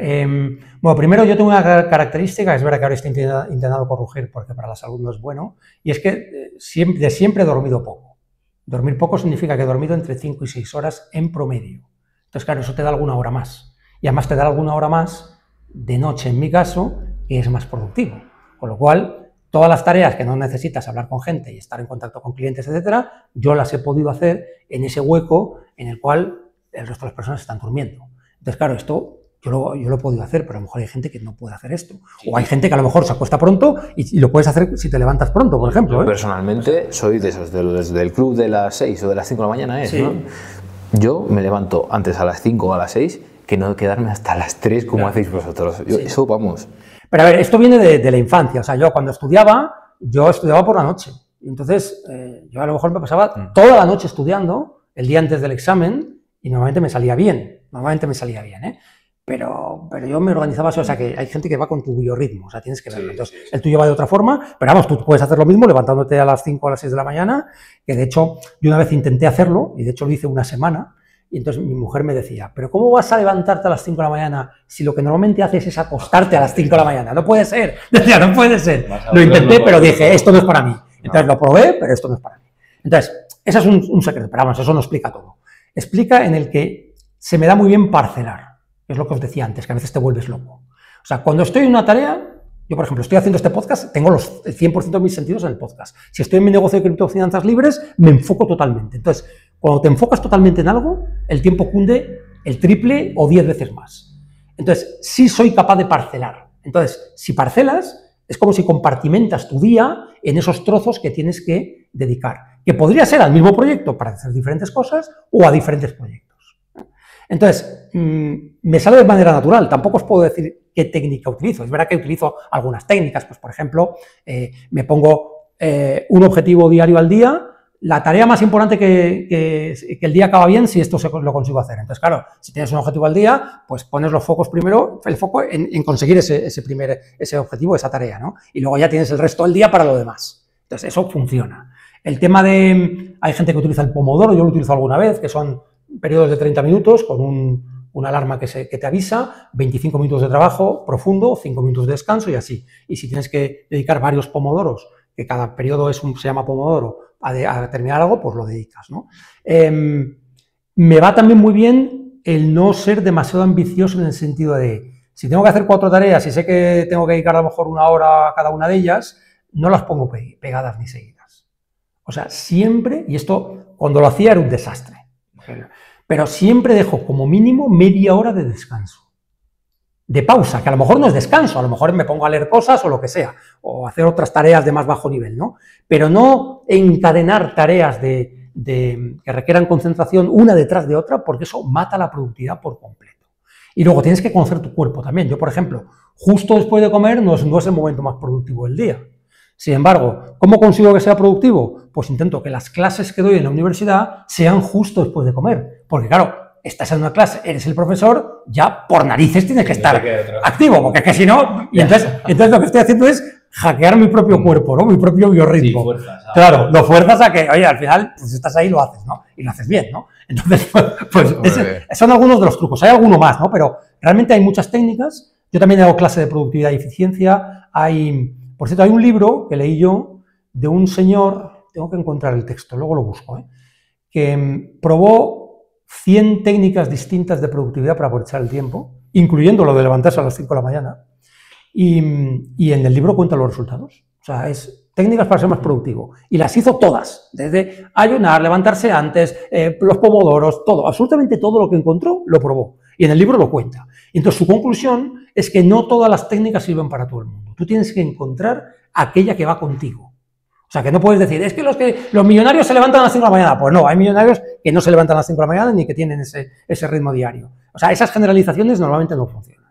bueno, primero yo tengo una característica, es verdad que ahora estoy intentando corregir porque para la salud no es bueno, y es que siempre he dormido poco. Dormir poco significa que he dormido entre 5 y 6 horas en promedio. Entonces, claro, eso te da alguna hora más. Y además te da alguna hora más de noche, en mi caso, que es más productivo. Con lo cual, todas las tareas que no necesitas hablar con gente y estar en contacto con clientes, etcétera, yo las he podido hacer en ese hueco en el cual el resto de las personas están durmiendo. Entonces, claro, esto yo lo he podido hacer, pero a lo mejor hay gente que no puede hacer esto. Sí. O hay gente que a lo mejor se acuesta pronto y lo puedes hacer si te levantas pronto, por ejemplo. Yo personalmente soy de esos, del club de las 6 o de las 5 de la mañana, sí. ¿No? Yo me levanto antes a las 5 o a las 6 que no quedarme hasta las 3 como hacéis vosotros. Yo, sí. Eso, vamos. Pero a ver, esto viene de la infancia. O sea, yo cuando estudiaba por la noche. Entonces, yo a lo mejor me pasaba toda la noche estudiando, el día antes del examen, y normalmente me salía bien. Pero yo me organizaba así, o sea, que hay gente que va con tu biorritmo, o sea, tienes que verlo. Sí, entonces, el tuyo va de otra forma, pero vamos, tú puedes hacer lo mismo levantándote a las 5 o a las 6 de la mañana, que de hecho, yo una vez intenté hacerlo, y de hecho lo hice una semana, y entonces mi mujer me decía, pero ¿cómo vas a levantarte a las 5 de la mañana si lo que normalmente haces es acostarte a las 5 de la mañana? No puede ser, decía, no puede ser. Lo intenté, pero dije, esto no es para mí. Entonces lo probé, pero esto no es para mí. Entonces, ese es un secreto, pero vamos, eso no explica todo. Explica en el que se me da muy bien parcelar. Es lo que os decía antes, que a veces te vuelves loco. O sea, cuando estoy en una tarea, yo por ejemplo estoy haciendo este podcast, tengo el 100% de mis sentidos en el podcast. Si estoy en mi negocio de criptofinanzas libres, me enfoco totalmente. Entonces, cuando te enfocas totalmente en algo, el tiempo cunde el triple o 10 veces más. Entonces, sí soy capaz de parcelar. Entonces, si parcelas, es como si compartimentas tu día en esos trozos que tienes que dedicar. Que podría ser al mismo proyecto para hacer diferentes cosas o a diferentes proyectos. Entonces, me sale de manera natural, tampoco os puedo decir qué técnica utilizo. Es verdad que utilizo algunas técnicas, pues por ejemplo, me pongo un objetivo diario al día, la tarea más importante que el día acaba bien si esto lo consigo hacer. Entonces, claro, si tienes un objetivo al día, pues pones los focos primero, el foco en conseguir ese objetivo, esa tarea, ¿no? Y luego ya tienes el resto del día para lo demás. Entonces, eso funciona. El tema de... Hay gente que utiliza el pomodoro, yo lo utilizo alguna vez, que son periodos de 30 minutos con una alarma que te avisa, 25 minutos de trabajo profundo, 5 minutos de descanso y así. Y si tienes que dedicar varios pomodoros, que cada periodo se llama pomodoro, a terminar algo, pues lo dedicas, ¿no? Me va también muy bien el no ser demasiado ambicioso en el sentido de, si tengo que hacer 4 tareas y sé que tengo que dedicar a lo mejor 1 hora a cada una de ellas, no las pongo pegadas ni seguidas. O sea, siempre, y esto cuando lo hacía era un desastre, pero siempre dejo como mínimo media hora de descanso, de pausa, que a lo mejor no es descanso, a lo mejor me pongo a leer cosas o lo que sea, o hacer otras tareas de más bajo nivel, ¿no? Pero no encadenar tareas que requieran concentración una detrás de otra, porque eso mata la productividad por completo. Y luego tienes que conocer tu cuerpo también. Yo, por ejemplo, justo después de comer no es el momento más productivo del día. Sin embargo, ¿cómo consigo que sea productivo? Pues intento que las clases que doy en la universidad sean justo después de comer. Porque claro, estás en una clase, eres el profesor, ya por narices tienes que estar activo, porque es que si no... Y entonces lo que estoy haciendo es hackear mi propio cuerpo, ¿no? Mi propio biorritmo. Sí, fuerzas, claro, lo fuerzas a que, oye, al final, pues estás ahí y lo haces, ¿no? Y lo haces bien, ¿no? Entonces, pues son algunos de los trucos. Hay alguno más, ¿no? Pero realmente hay muchas técnicas. Yo también hago clase de productividad y eficiencia. Por cierto, hay un libro que leí yo de un señor, tengo que encontrar el texto, luego lo busco, que probó 100 técnicas distintas de productividad para aprovechar el tiempo, incluyendo lo de levantarse a las 5 de la mañana, y en el libro cuenta los resultados. O sea, es técnicas para ser más productivo. Y las hizo todas, desde ayunar, levantarse antes, los pomodoros, todo, absolutamente todo lo que encontró lo probó. Y en el libro lo cuenta. Y entonces su conclusión es que no todas las técnicas sirven para todo el mundo. Tú tienes que encontrar aquella que va contigo. O sea, que no puedes decir, es que los millonarios se levantan a las 5 de la mañana. Pues no, hay millonarios que no se levantan a las 5 de la mañana ni que tienen ese ritmo diario. O sea, esas generalizaciones normalmente no funcionan.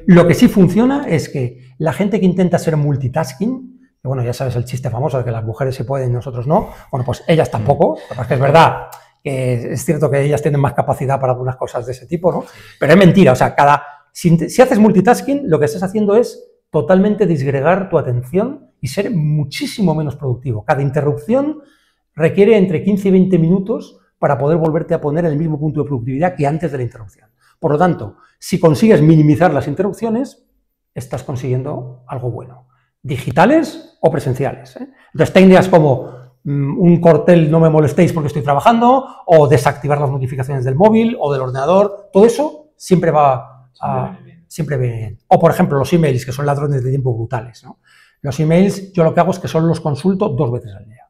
Lo que sí funciona es que la gente que intenta ser multitasking, que bueno, ya sabes el chiste famoso de que las mujeres se pueden y nosotros no, bueno, pues ellas tampoco, porque es verdad que es cierto que ellas tienen más capacidad para algunas cosas de ese tipo, ¿no? Pero es mentira, o sea, si haces multitasking, lo que estás haciendo es totalmente disgregar tu atención y ser muchísimo menos productivo. Cada interrupción requiere entre 15 y 20 minutos para poder volverte a poner en el mismo punto de productividad que antes de la interrupción. Por lo tanto, si consigues minimizar las interrupciones, estás consiguiendo algo bueno. Digitales o presenciales. Entonces, técnicas como un cortel, no me molestéis porque estoy trabajando, o desactivar las notificaciones del móvil o del ordenador, todo eso siempre va a... Siempre viene bien. O, por ejemplo, los emails, que son ladrones de tiempo brutales, ¿no? Los emails, yo lo que hago es que solo los consulto 2 veces al día.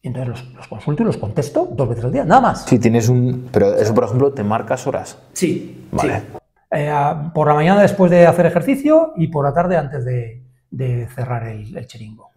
Y entonces los consulto y los contesto 2 veces al día, nada más. Sí, tienes un... Pero eso, por ejemplo, ¿te marcas horas? Sí. Vale. Sí. Por la mañana después de hacer ejercicio y por la tarde antes de cerrar el chiringo.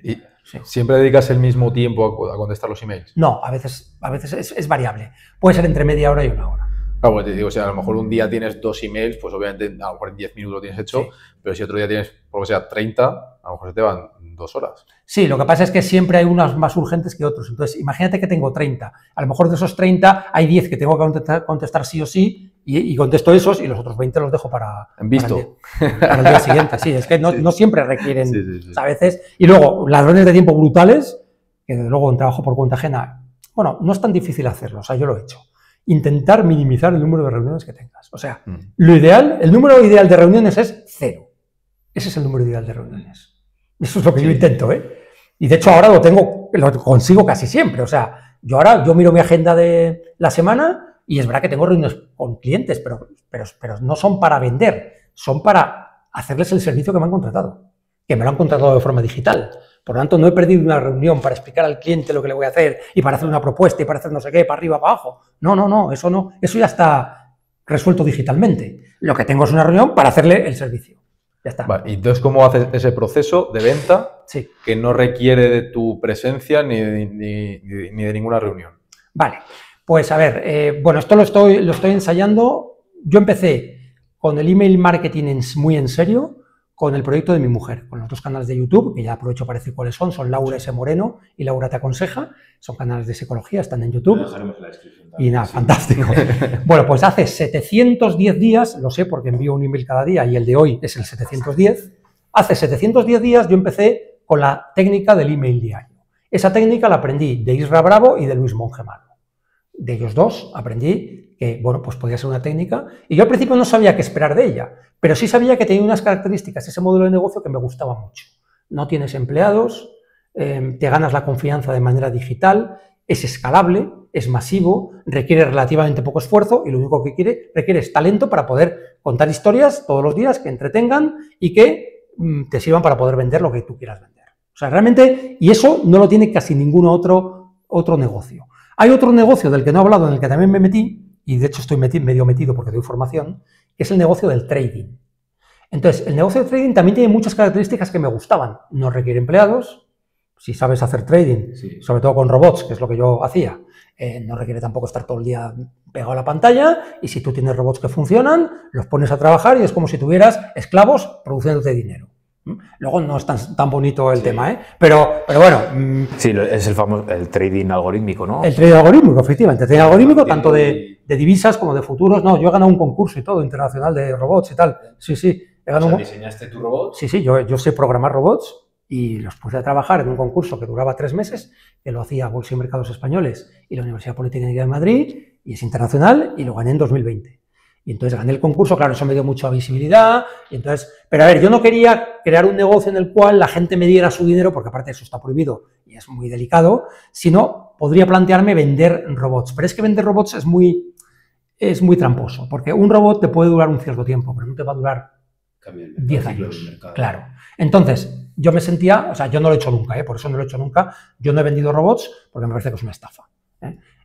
¿Y siempre dedicas el mismo tiempo a contestar los emails? No, a veces es variable. Puede ser entre media hora y 1 hora. Claro, pues te digo, o sea, a lo mejor un día tienes 2 emails, pues obviamente a lo mejor en 10 minutos lo tienes hecho, pero si otro día tienes, por lo que sea, 30, a lo mejor se te van 2 horas. Sí, lo que pasa es que siempre hay unos más urgentes que otros. Entonces, imagínate que tengo 30. A lo mejor de esos 30 hay 10 que tengo que contestar sí o sí y contesto esos y los otros 20 los dejo para ¿En visto? Para el día siguiente. Sí, es que no siempre requieren, Sí. a veces. Y luego, ladrones de tiempo brutales, que desde luego en trabajo por cuenta ajena, bueno, no es tan difícil hacerlo, o sea, yo lo he hecho. Intentar minimizar el número de reuniones que tengas. O sea, lo ideal, el número ideal de reuniones es 0. Ese es el número ideal de reuniones. Eso es lo que yo intento, ¿eh? Y de hecho ahora lo consigo casi siempre. O sea, yo miro mi agenda de la semana y es verdad que tengo reuniones con clientes, pero no son para vender, son para hacerles el servicio que me han contratado, que me lo han contratado de forma digital. Por lo tanto, no he perdido una reunión para explicar al cliente lo que le voy a hacer y para hacer una propuesta y para hacer no sé qué, para arriba, para abajo. No, eso ya está resuelto digitalmente. Lo que tengo es una reunión para hacerle el servicio. Ya está. Vale, y entonces, ¿cómo haces ese proceso de venta que no requiere de tu presencia ni de ninguna reunión? Vale, pues a ver, bueno, esto lo estoy ensayando. Yo empecé con el email marketing muy en serio, con el proyecto de mi mujer, con los 2 canales de YouTube, que ya aprovecho para decir cuáles son Laura S. Moreno y Laura Te Aconseja, son canales de psicología, están en YouTube. Lo dejaremos en la descripción Y nada, fantástico. Bueno, pues hace 710 días, lo sé porque envío un email cada día y el de hoy es el 710, hace 710 días yo empecé con la técnica del email diario. Esa técnica la aprendí de Isra Bravo y de Luis Monge Malo. De ellos 2 aprendí que, bueno, pues podía ser una técnica y yo al principio no sabía qué esperar de ella, pero sí sabía que tenía unas características, ese modelo de negocio que me gustaba mucho. No tienes empleados, te ganas la confianza de manera digital, es escalable, es masivo, requiere relativamente poco esfuerzo y lo único que requiere es talento para poder contar historias todos los días que entretengan y que te sirvan para poder vender lo que tú quieras vender. O sea, realmente, y eso no lo tiene casi ningún otro negocio. Hay otro negocio del que no he hablado, en el que también me metí, y de hecho estoy medio metido porque doy formación, que es el negocio del trading. Entonces, el negocio del trading también tiene muchas características que me gustaban. No requiere empleados, si sabes hacer trading, sobre todo con robots, que es lo que yo hacía. No requiere tampoco estar todo el día pegado a la pantalla, y si tú tienes robots que funcionan, los pones a trabajar y es como si tuvieras esclavos produciéndote dinero. Luego no es tan bonito el tema, ¿eh? Pero bueno... Sí, es el trading algorítmico, ¿no? El trading algorítmico, efectivamente. El trading algorítmico, tanto de divisas como de futuros. No, yo he ganado un concurso y todo, internacional de robots y tal. Sí. ¿Diseñaste tu robot? Sí, yo sé programar robots y los puse a trabajar en un concurso que duraba 3 meses, que lo hacía Bolsa y Mercados Españoles y la Universidad Politécnica de Madrid, y es internacional, y lo gané en 2020. Y entonces gané el concurso, claro, eso me dio mucha visibilidad, y entonces... Pero a ver, yo no quería crear un negocio en el cual la gente me diera su dinero, porque aparte eso está prohibido y es muy delicado, sino podría plantearme vender robots. Pero es que vender robots es muy tramposo, porque un robot te puede durar un cierto tiempo, pero no te va a durar 10 años. Claro. Entonces, yo me sentía... O sea, yo no lo he hecho nunca, por eso no lo he hecho nunca. Yo no he vendido robots porque me parece que es una estafa.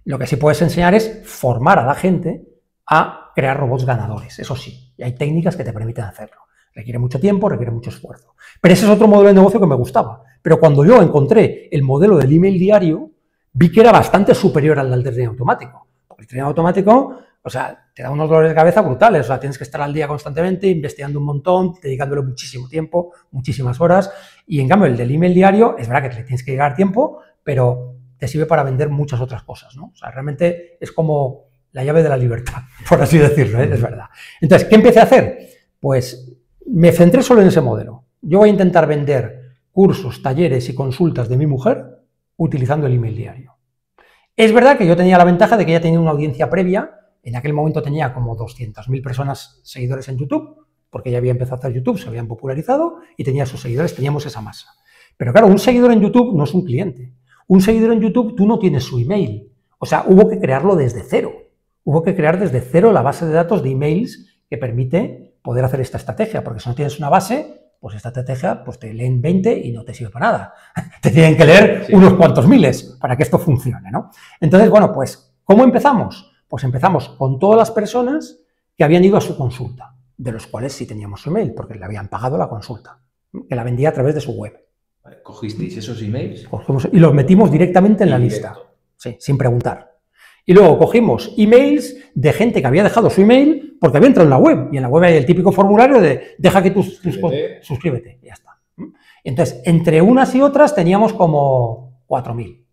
Lo que sí puedes enseñar es formar a la gente a crear robots ganadores, eso sí, y hay técnicas que te permiten hacerlo. Requiere mucho tiempo, requiere mucho esfuerzo. Pero ese es otro modelo de negocio que me gustaba. Pero cuando yo encontré el modelo del email diario, vi que era bastante superior al del trading automático. Porque el trading automático, o sea, te da unos dolores de cabeza brutales, o sea, tienes que estar al día constantemente, investigando un montón, dedicándole muchísimo tiempo, muchísimas horas, y en cambio el del email diario, es verdad que le tienes que llegar tiempo, pero te sirve para vender muchas otras cosas, ¿no? O sea, realmente es como la llave de la libertad, por así decirlo, es verdad. Entonces, ¿qué empecé a hacer? Pues me centré solo en ese modelo. Yo voy a intentar vender cursos, talleres y consultas de mi mujer utilizando el email diario. Es verdad que yo tenía la ventaja de que ya tenía una audiencia previa. En aquel momento tenía como 200.000 personas seguidores en YouTube, porque ya había empezado a hacer YouTube, se habían popularizado y tenía sus seguidores, teníamos esa masa. Pero claro, un seguidor en YouTube no es un cliente. Un seguidor en YouTube, tú no tienes su email. O sea, hubo que crearlo desde cero. Hubo que crear desde cero la base de datos de emails que permite poder hacer esta estrategia, porque si no tienes una base, pues esta estrategia pues te leen 20 y no te sirve para nada. Te tienen que leer unos cuantos miles para que esto funcione, ¿no? Entonces, bueno, pues, ¿cómo empezamos? Pues empezamos con todas las personas que habían ido a su consulta, de los cuales sí teníamos su email, porque le habían pagado la consulta, que la vendía a través de su web. ¿Cogisteis esos emails? Y los metimos directamente en la lista, sí, sin preguntar. Y luego cogimos emails de gente que había dejado su email porque había entrado en la web. Y en la web hay el típico formulario de deja que suscríbete. Y ya está. Entonces, entre unas y otras teníamos como 4.000.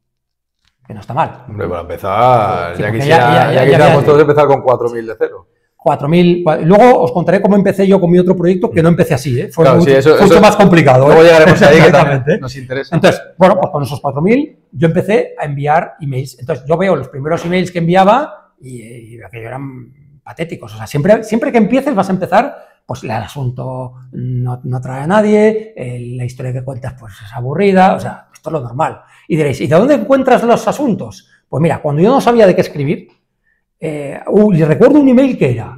Que no está mal. Hombre, para empezar, Sí, ya porque quisiéramos todos empezar con 4.000 de cero. 4.000. Luego os contaré cómo empecé yo con mi otro proyecto, que no empecé así, ¿eh? Fue Claro, mucho, sí, eso más complicado. Luego llegaremos ahí, que Exactamente. también nos interesa. Entonces, bueno, pues con esos 4.000 yo empecé a enviar emails. Entonces, yo veo los primeros emails que enviaba y aquello eran patéticos. O sea, siempre que empieces vas a empezar, pues el asunto no trae a nadie, la historia que cuentas pues es aburrida, o sea, esto es lo normal. Y diréis, ¿y de dónde encuentras los asuntos? Pues mira, cuando yo no sabía de qué escribir, y recuerdo un email que era,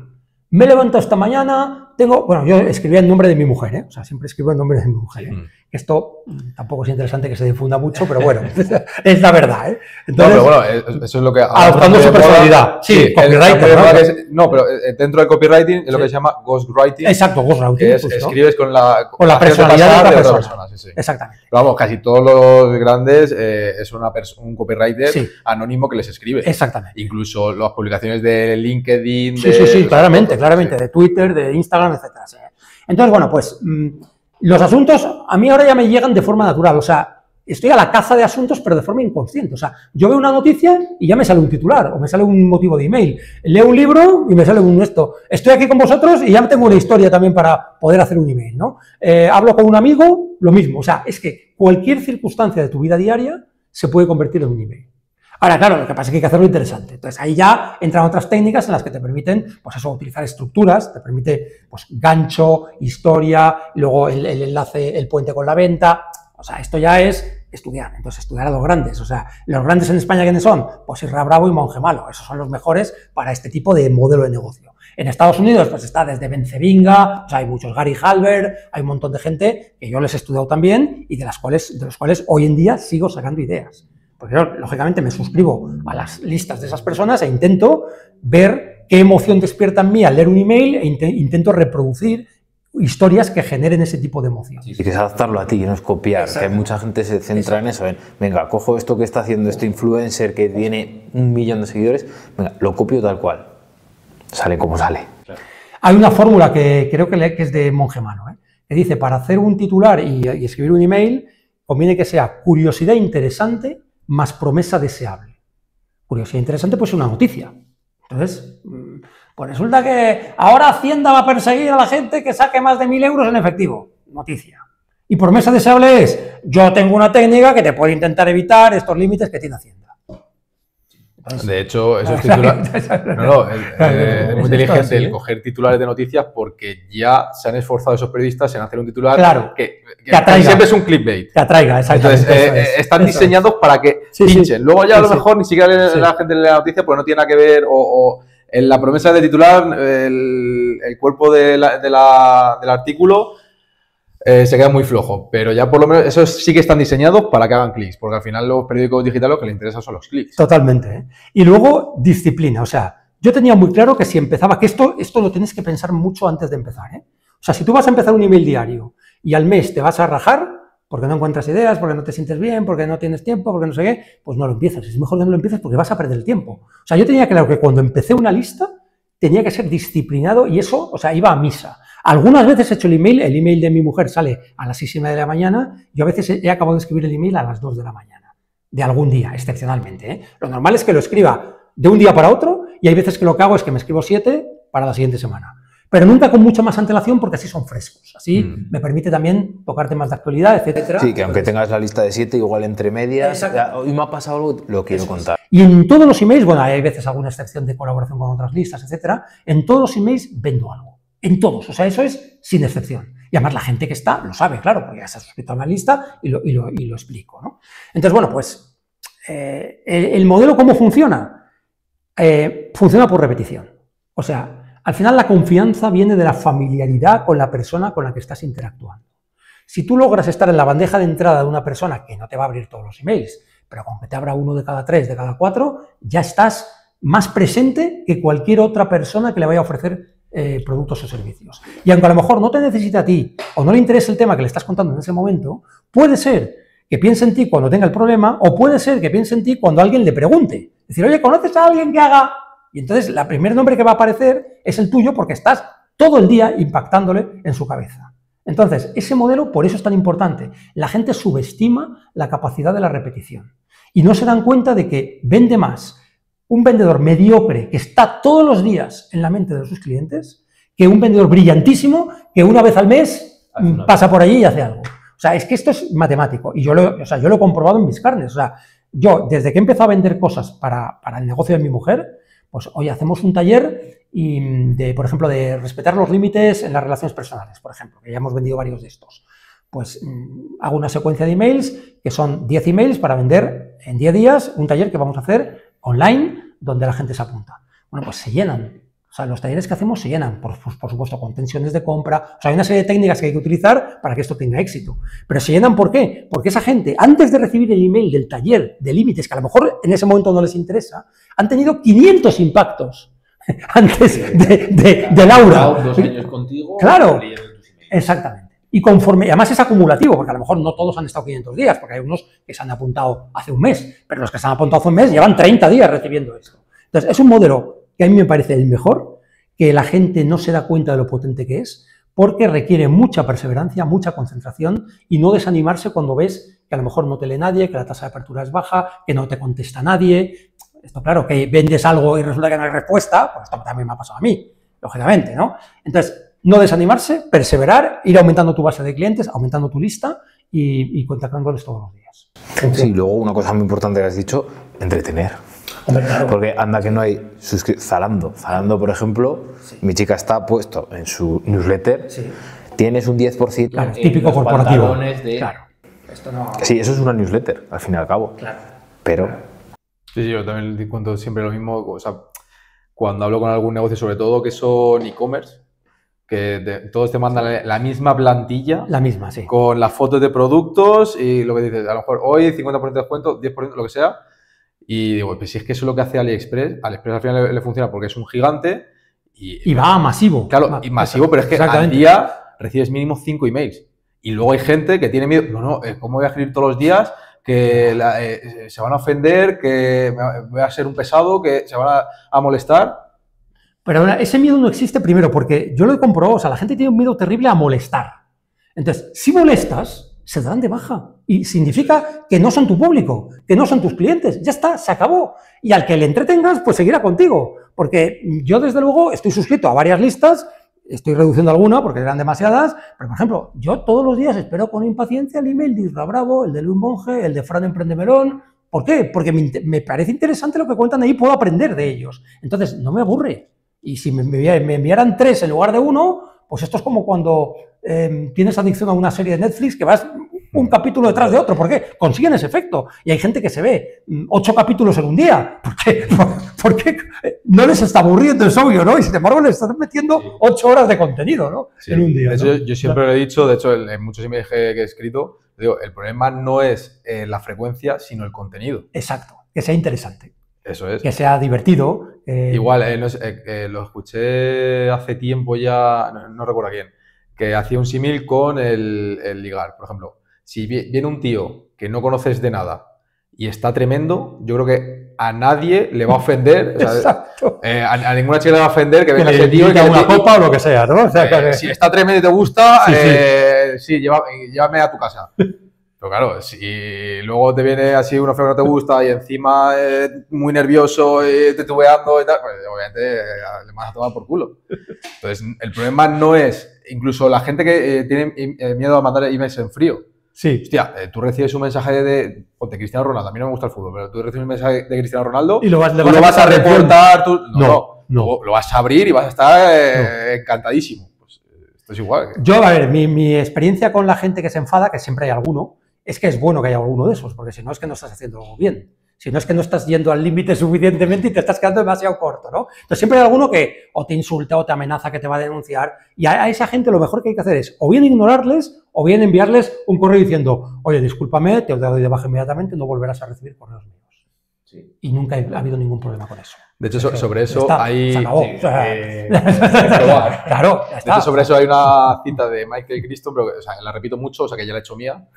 me he levantado esta mañana, bueno, yo escribía el nombre de mi mujer, ¿eh? O sea, siempre escribo el nombre de mi mujer, ¿eh? Esto tampoco es interesante que se difunda mucho, pero bueno, es la verdad, ¿eh? Entonces, no, pero bueno, eso es lo que... adoptando su personalidad. Sí, copywriter, ¿no? No, pero dentro del copywriting es lo que se llama ghostwriting. Exacto, ghostwriting. Que es, escribes con la personalidad de otra persona. Sí. Exactamente. Pero vamos, casi todos los grandes es un copywriter anónimo que les escribe. Exactamente. Incluso las publicaciones de LinkedIn. Sí, claramente, de Twitter, de Instagram, etcétera. Sí. Entonces, bueno, pues los asuntos a mí ahora ya me llegan de forma natural. O sea, estoy a la caza de asuntos, pero de forma inconsciente. O sea, yo veo una noticia y ya me sale un titular o me sale un motivo de email. Leo un libro y me sale un esto. Estoy aquí con vosotros y ya tengo una historia también para poder hacer un email, ¿no? Hablo con un amigo, lo mismo. O sea, es que cualquier circunstancia de tu vida diaria se puede convertir en un email. Ahora, claro, lo que pasa es que hay que hacerlo interesante. Entonces, ahí ya entran otras técnicas en las que te permiten, pues eso, utilizar estructuras, te permite, pues, gancho, historia, luego el enlace, el puente con la venta. O sea, esto ya es estudiar. Entonces, estudiar a los grandes. O sea, los grandes en España, ¿quiénes son? Pues Isra Bravo y Monje Malo. Esos son los mejores para este tipo de modelo de negocio. En Estados Unidos, pues está desde Ben Zevinga, o sea, hay muchos, Gary Halbert, hay un montón de gente que yo les he estudiado también y de los cuales hoy en día sigo sacando ideas. Porque yo, lógicamente, me suscribo a las listas de esas personas e intento ver qué emoción despierta en mí al leer un email e intento reproducir historias que generen ese tipo de emoción. Y que es adaptarlo a ti, no es copiar. Que mucha gente se centra en eso, en, venga, cojo esto que está haciendo este influencer que tiene 1 millón de seguidores, venga, lo copio tal cual. Sale como sale. Claro. Hay una fórmula que creo que es de Monje Malo, que dice, para hacer un titular y escribir un email, conviene que sea curiosidad interesante más promesa deseable. Curiosidad interesante, pues una noticia. Entonces, pues resulta que ahora Hacienda va a perseguir a la gente que saque más de 1.000 euros en efectivo. Noticia. Y promesa deseable es, yo tengo una técnica que te puede intentar evitar estos límites que tiene Hacienda. Entonces, de hecho, esos titulares... es muy inteligente el coger titulares de noticias porque ya se han esforzado esos periodistas en hacer un titular que atraiga. Siempre es un clickbait. Que atraiga, exactamente. Entonces, están diseñados para que pinchen. Luego ya a lo mejor ni siquiera la gente lee la noticia porque no tiene nada que ver o en la promesa de titular, el cuerpo del artículo se queda muy flojo, pero ya por lo menos esos sí que están diseñados para que hagan clics, porque al final los periódicos digitales lo que les interesa son los clics. Totalmente, ¿eh? Y luego disciplina, o sea, yo tenía muy claro que si empezaba, que esto lo tienes que pensar mucho antes de empezar, ¿eh? O sea, si tú vas a empezar un email diario y al mes te vas a rajar porque no encuentras ideas, porque no te sientes bien, porque no tienes tiempo, porque no sé qué, pues no lo empieces. Es mejor que no lo empieces porque vas a perder el tiempo. O sea, yo tenía claro que cuando empecé una lista tenía que ser disciplinado y eso, o sea, iba a misa. Algunas veces he hecho el email de mi mujer sale a las 6:30 de la mañana, yo a veces he acabado de escribir el email a las 2 de la mañana, de algún día, excepcionalmente, ¿eh? Lo normal es que lo escriba de un día para otro y hay veces que lo que hago es que me escribo 7 para la siguiente semana. Pero nunca con mucha más antelación porque así son frescos. Así me permite también tocar temas de actualidad, etcétera. Sí, que aunque tengas la lista de 7, igual entre medias, hoy me ha pasado algo, lo quiero contar. Y en todos los emails, bueno, hay veces alguna excepción de colaboración con otras listas, etcétera, en todos los emails vendo algo. En todos, o sea, eso es sin excepción. Y además la gente que está lo sabe, claro, porque ya se ha suscrito a una lista y lo explico, ¿no? Entonces, bueno, pues el modelo, ¿cómo funciona? Funciona por repetición. O sea, al final la confianza viene de la familiaridad con la persona con la que estás interactuando. Si tú logras estar en la bandeja de entrada de una persona que no te va a abrir todos los emails, pero con que te abra uno de cada 3, de cada 4, ya estás más presente que cualquier otra persona que le vaya a ofrecer productos o servicios. Y aunque a lo mejor no te necesite a ti o no le interese el tema que le estás contando en ese momento, puede ser que piense en ti cuando tenga el problema o puede ser que piense en ti cuando alguien le pregunte. Es decir, oye, ¿conoces a alguien que haga? Y entonces el primer nombre que va a aparecer es el tuyo porque estás todo el día impactándole en su cabeza. Entonces, ese modelo, por eso es tan importante. La gente subestima la capacidad de la repetición y no se dan cuenta de que vende más un vendedor mediocre que está todos los días en la mente de sus clientes que un vendedor brillantísimo que una vez al mes pasa por allí y hace algo. O sea, es que esto es matemático y yo lo he comprobado en mis carnes. O sea, yo desde que he empezado a vender cosas para el negocio de mi mujer, pues hoy hacemos un taller por ejemplo, de respetar los límites en las relaciones personales, por ejemplo, que ya hemos vendido varios de estos. Pues hago una secuencia de emails que son 10 emails para vender en 10 días un taller que vamos a hacer online donde la gente se apunta. Bueno, pues se llenan. O sea, los talleres que hacemos se llenan, por supuesto, con tensiones de compra. O sea, hay una serie de técnicas que hay que utilizar para que esto tenga éxito. Pero se llenan, ¿por qué? Porque esa gente, antes de recibir el email del taller de límites, que a lo mejor en ese momento no les interesa, han tenido 500 impactos antes de Laura. 2 años contigo. Claro, exactamente. Y conforme, además es acumulativo, porque a lo mejor no todos han estado 500 días, porque hay unos que se han apuntado hace un mes, pero los que se han apuntado hace un mes llevan 30 días recibiendo esto. Entonces, es un modelo que a mí me parece el mejor, que la gente no se da cuenta de lo potente que es, porque requiere mucha perseverancia, mucha concentración y no desanimarse cuando ves que a lo mejor no te lee nadie, que la tasa de apertura es baja, que no te contesta nadie. Esto, claro, que vendes algo y resulta que no hay respuesta, pues esto también me ha pasado a mí, lógicamente, ¿no? Entonces, no desanimarse, perseverar, ir aumentando tu base de clientes, aumentando tu lista y contactándoles todos los días. Sí, luego una cosa muy importante que has dicho, entretener. Claro. Porque anda que no hay Zalando. Zalando, por ejemplo, sí. Mi chica está puesto en su newsletter, sí. Tienes un 10%. Claro, típico corporativo. Claro. Esto no... Sí, eso es una newsletter, al fin y al cabo. Claro. Pero... Sí, yo también cuento siempre lo mismo. O sea, cuando hablo con algún negocio, sobre todo que son e-commerce, que todos te mandan la misma plantilla. La misma, sí. Con las fotos de productos y lo que dices, a lo mejor hoy 50% de descuento, 10%, lo que sea. Y digo, pues si es que eso es lo que hace AliExpress, AliExpress al final le funciona porque es un gigante y va masivo. Claro, y masivo, pero es que al día recibes mínimo 5 emails. Y luego hay gente que tiene miedo, ¿cómo voy a escribir todos los días? Que se van a ofender, que voy a ser un pesado, que se van a molestar. Pero ese miedo no existe primero porque yo lo he comprobado, o sea, la gente tiene un miedo terrible a molestar. Entonces, si molestas, se dan de baja y significa que no son tu público, que no son tus clientes, ya está, se acabó. Y al que le entretengas, pues seguirá contigo, porque yo desde luego estoy suscrito a varias listas, estoy reduciendo alguna porque eran demasiadas, pero por ejemplo, yo todos los días espero con impaciencia el email de Isra Bravo, el de Luis Monge, el de Fran Emprende Melón. ¿Por qué? Porque me parece interesante lo que cuentan ahí, puedo aprender de ellos. Entonces, no me aburre. Y si me enviaran 3 en lugar de 1, pues esto es como cuando tienes adicción a una serie de Netflix que vas un capítulo detrás de otro. ¿Por qué? Consiguen ese efecto. Y hay gente que se ve 8 capítulos en un día. ¿Por qué? Porque no les está aburriendo, es obvio, ¿no? Y sin embargo les están metiendo 8 horas de contenido, ¿no? Sí. En un día. De hecho, yo siempre lo he dicho, de hecho, en muchos emails que he escrito, digo, el problema no es la frecuencia, sino el contenido. Exacto. Que sea interesante. Eso es. Que sea divertido. Igual, lo escuché hace tiempo ya, no recuerdo a quién, que hacía un símil con el ligar. Por ejemplo, si viene un tío que no conoces de nada y está tremendo, yo creo que a nadie le va a ofender. O sea, exacto. A ninguna chica le va a ofender que venga ese tío y que una copa o lo que sea, ¿no? O sea, si está tremendo y te gusta, sí. Llévame a tu casa. Pero claro, si luego te viene así uno feo que no te gusta y encima muy nervioso y titubeando y tal, pues obviamente le vas a tomar por culo. Entonces, el problema no es, incluso la gente que tiene miedo a mandar emails en frío. O Sí. Hostia, tú recibes un mensaje de Cristiano Ronaldo. A mí no me gusta el fútbol, pero tú recibes un mensaje de Cristiano Ronaldo y lo vas a reportar. No. Lo vas a abrir y vas a estar encantadísimo. Pues esto es igual. Yo, a ver, mi experiencia con la gente que se enfada, que siempre hay alguno, es que es bueno que haya alguno de esos, porque si no es que no estás haciendo algo bien. Si no es que no estás yendo al límite suficientemente y te estás quedando demasiado corto, ¿no? Entonces siempre hay alguno que o te insulta o te amenaza que te va a denunciar, y a esa gente lo mejor que hay que hacer es o bien ignorarles o bien enviarles un correo diciendo, oye, discúlpame, te doy de baja inmediatamente, no volverás a recibir correos míos. Sí. Y nunca ha habido ningún problema con eso. De hecho, sobre eso hay... Se acabó. Sí, claro, ya está. De hecho, sobre eso hay una cita de Michael Crichton, pero la repito mucho, o sea, que ya la he hecho mía,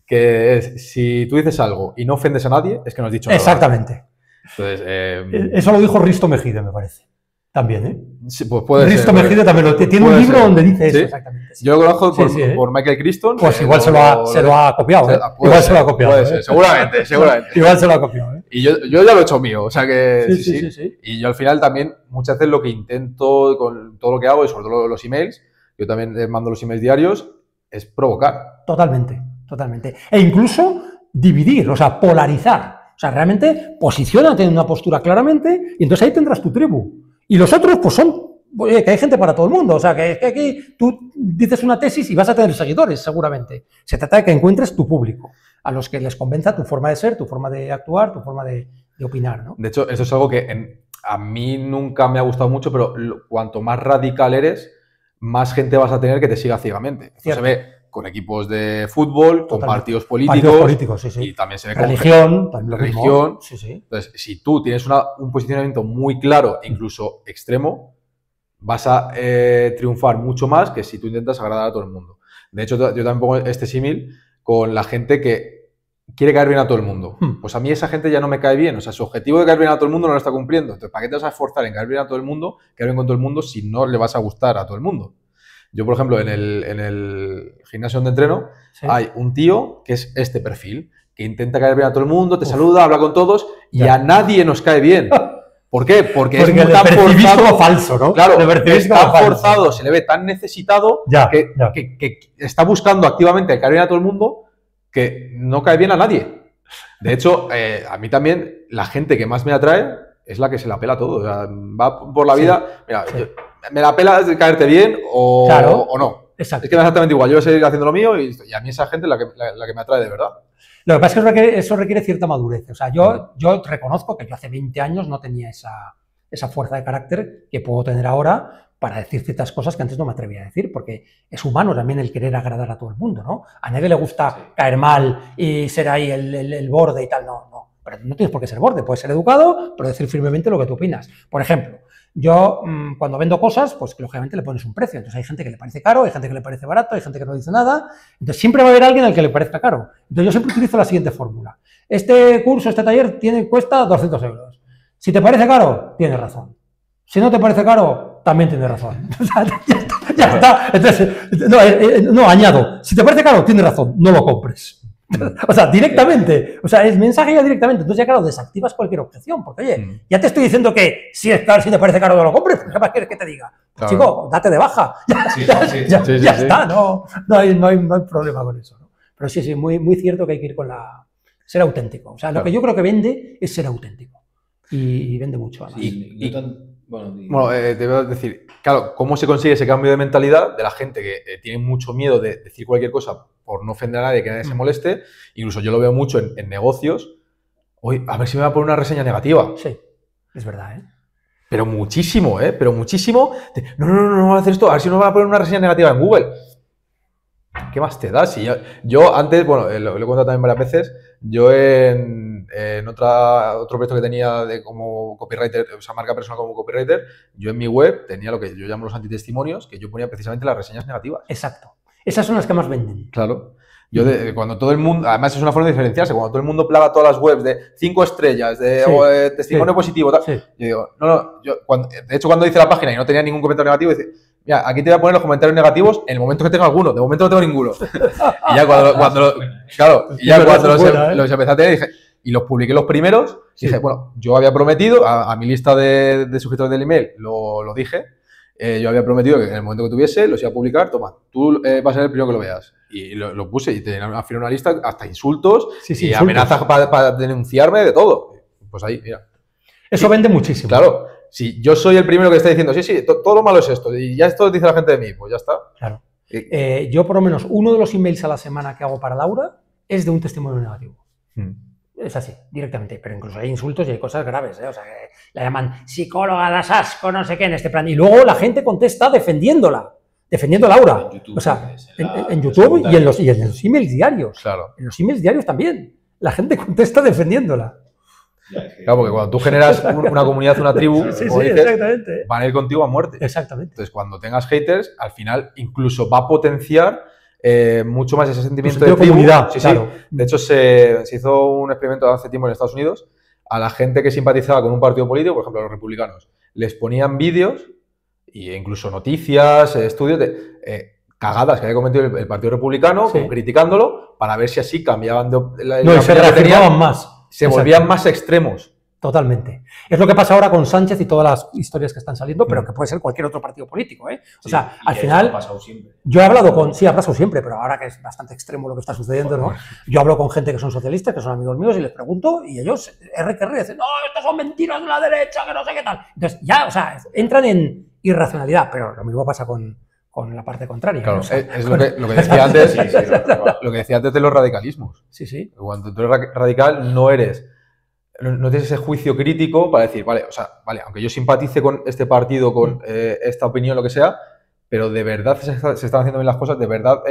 que es, si tú dices algo y no ofendes a nadie, es que no has dicho nada. Exactamente. Entonces, eso lo dijo Risto Mejide, me parece. También, ¿eh? Sí, pues puede Risto ser. Mejide también tiene un libro donde dice eso, ¿sí? exactamente. Sí. Yo lo conozco por Michael Crichton. Pues igual se lo ha copiado, ¿eh? Igual se lo ha copiado. Puede ser, seguramente. Igual se lo ha copiado, ¿eh? Y yo ya lo he hecho mío, o sea que sí. Y yo al final también, muchas veces lo que intento con todo lo que hago, y sobre todo los emails, yo también mando los emails diarios, es provocar. Totalmente. E incluso dividir, o sea, polarizar. O sea, realmente posiciónate en una postura claramente y entonces ahí tendrás tu tribu. Y los otros, pues que hay gente para todo el mundo. O sea, que aquí tú dices una tesis y vas a tener seguidores, seguramente. Se trata de que encuentres tu público, a los que les convenza tu forma de ser, tu forma de actuar, tu forma de opinar, ¿no? De hecho, eso es algo que a mí nunca me ha gustado mucho, pero cuanto más radical eres, más gente vas a tener que te siga ciegamente. Eso se ve con equipos de fútbol, con partidos políticos, sí. Y también se ve religión, con religión. Sí. Entonces, si tú tienes un posicionamiento muy claro e incluso extremo, vas a triunfar mucho más que si tú intentas agradar a todo el mundo. De hecho, yo también pongo este símil con la gente que quiere caer bien a todo el mundo. Pues a mí esa gente ya no me cae bien. O sea, su objetivo de caer bien a todo el mundo no lo está cumpliendo. Entonces, ¿para qué te vas a esforzar en caer bien a todo el mundo, caer bien con todo el mundo, si no le vas a gustar a todo el mundo? Yo, por ejemplo, en el gimnasio donde entreno, hay un tío que es este perfil, que intenta caer bien a todo el mundo, te saluda, habla con todos, y a nadie nos cae bien. ¿Por qué? Porque es muy tan forzado, falso, ¿no? Claro, es tan forzado, se le ve tan necesitado que está buscando activamente caer bien a todo el mundo que no cae bien a nadie. De hecho, a mí también la gente que más me atrae es la que se la pela todo. O sea, va por la vida, mira, me la pela de caerte bien o no. Exacto. Es que me da exactamente igual. Yo voy a seguir haciendo lo mío y a mí esa gente es la que me atrae de verdad. Lo que pasa es que eso requiere cierta madurez. O sea, yo reconozco que yo hace 20 años no tenía esa fuerza de carácter que puedo tener ahora para decir ciertas cosas que antes no me atrevía a decir, porque es humano también el querer agradar a todo el mundo, ¿no? A nadie le gusta caer mal y ser ahí el borde y tal, no. Pero no tienes por qué ser borde, puedes ser educado, pero decir firmemente lo que tú opinas. Por ejemplo, yo cuando vendo cosas, pues que lógicamente le pones un precio. Entonces hay gente que le parece caro, hay gente que le parece barato, hay gente que no dice nada. Entonces siempre va a haber alguien al que le parezca caro. Entonces yo siempre utilizo la siguiente fórmula. Este curso, este taller cuesta 200 euros. Si te parece caro, tienes razón. Si no te parece caro, también tienes razón. O sea, ya está. Entonces, no, añado. Si te parece caro, tienes razón, no lo compres. O sea, directamente. O sea, es mensaje ya directamente. Entonces ya, claro, desactivas cualquier objeción. Porque, oye, ya te estoy diciendo que si te parece caro, no lo compres. ¿Qué más quieres que te diga? Claro. Chico, date de baja. Ya está. No hay problema con eso, ¿no? Pero sí, muy cierto que hay que ir con ser auténtico. O sea, lo que yo creo que vende es ser auténtico. Y vende mucho. Bueno, te voy a decir, claro, ¿cómo se consigue ese cambio de mentalidad de la gente que tiene mucho miedo de decir cualquier cosa por no ofender a nadie, que nadie se moleste? Incluso yo lo veo mucho en negocios. Oye, a ver si me va a poner una reseña negativa. Sí, es verdad, ¿eh? Pero muchísimo, ¿eh? Pero muchísimo. No voy a hacer esto, a ver si no me va a poner una reseña negativa en Google. ¿Qué más te da? Si yo antes, bueno, lo he contado también varias veces, yo en otro proyecto que tenía como copywriter, o sea, marca personal como copywriter, yo en mi web tenía lo que yo llamo los antitestimonios, que yo ponía precisamente las reseñas negativas. Exacto. Esas son las que más venden. Claro. Yo cuando todo el mundo, además es una forma de diferenciarse, cuando todo el mundo plaga todas las webs de 5 estrellas, de testimonio positivo, tal, yo digo, de hecho cuando hice la página y no tenía ningún comentario negativo, dice, mira, aquí te voy a poner los comentarios negativos en el momento que tenga alguno, de momento no tengo ninguno. Y ya cuando los empecé a tener, dije, y los publiqué los primeros, dije, bueno, yo había prometido, a mi lista de suscriptores del email lo dije, yo había prometido que en el momento que tuviese los iba a publicar, toma, tú vas a ser el primero que lo veas. Y lo puse y tenía al final una lista hasta insultos y insultos. Amenazas para denunciarme de todo. Pues ahí, mira. Eso vende muchísimo. Claro, si yo soy el primero que está diciendo, sí, todo lo malo es esto, y ya esto dice la gente de mí, pues ya está. Claro. Yo por lo menos uno de los emails a la semana que hago para Laura es de un testimonio negativo. Es así, directamente. Pero incluso hay insultos y hay cosas graves, ¿eh? O sea, que la llaman psicóloga, das asco, no sé qué, en este plan. Y luego la gente contesta defendiéndola. Defendiendo a Laura. YouTube, o sea, en YouTube y en los emails diarios. Claro. En los emails diarios también. La gente contesta defendiéndola. Claro, porque cuando tú generas una comunidad, una tribu, sí, dices, exactamente. van a ir contigo a muerte. Exactamente. Entonces, cuando tengas haters, al final incluso va a potenciar mucho más ese sentimiento de comunidad. Sí, claro. sí. De hecho, se hizo un experimento hace tiempo en Estados Unidos. A la gente que simpatizaba con un partido político, por ejemplo, a los republicanos, les ponían vídeos e incluso noticias, estudios de cagadas que había cometido el Partido Republicano, criticándolo, para ver si así cambiaban y se reafirmaban más. Se volvían más extremos. Totalmente. Es lo que pasa ahora con Sánchez y todas las historias que están saliendo, pero que puede ser cualquier otro partido político, ¿eh? O sea, al final, yo he hablado con, ha pasado siempre, pero ahora que es bastante extremo lo que está sucediendo, ¿no? Yo hablo con gente que son socialistas, que son amigos míos, y les pregunto, y ellos, dicen, no, estas son mentiras de la derecha, que no sé qué tal. Entonces, ya, o sea, entran en irracionalidad, pero lo mismo pasa con la parte contraria. Claro, ¿no? O sea, es lo que decía antes, lo que decía antes de los radicalismos. Sí. Cuando tú eres radical, no tienes ese juicio crítico para decir, vale, aunque yo simpatice con este partido, con esta opinión, lo que sea, pero de verdad se están haciendo bien las cosas, de verdad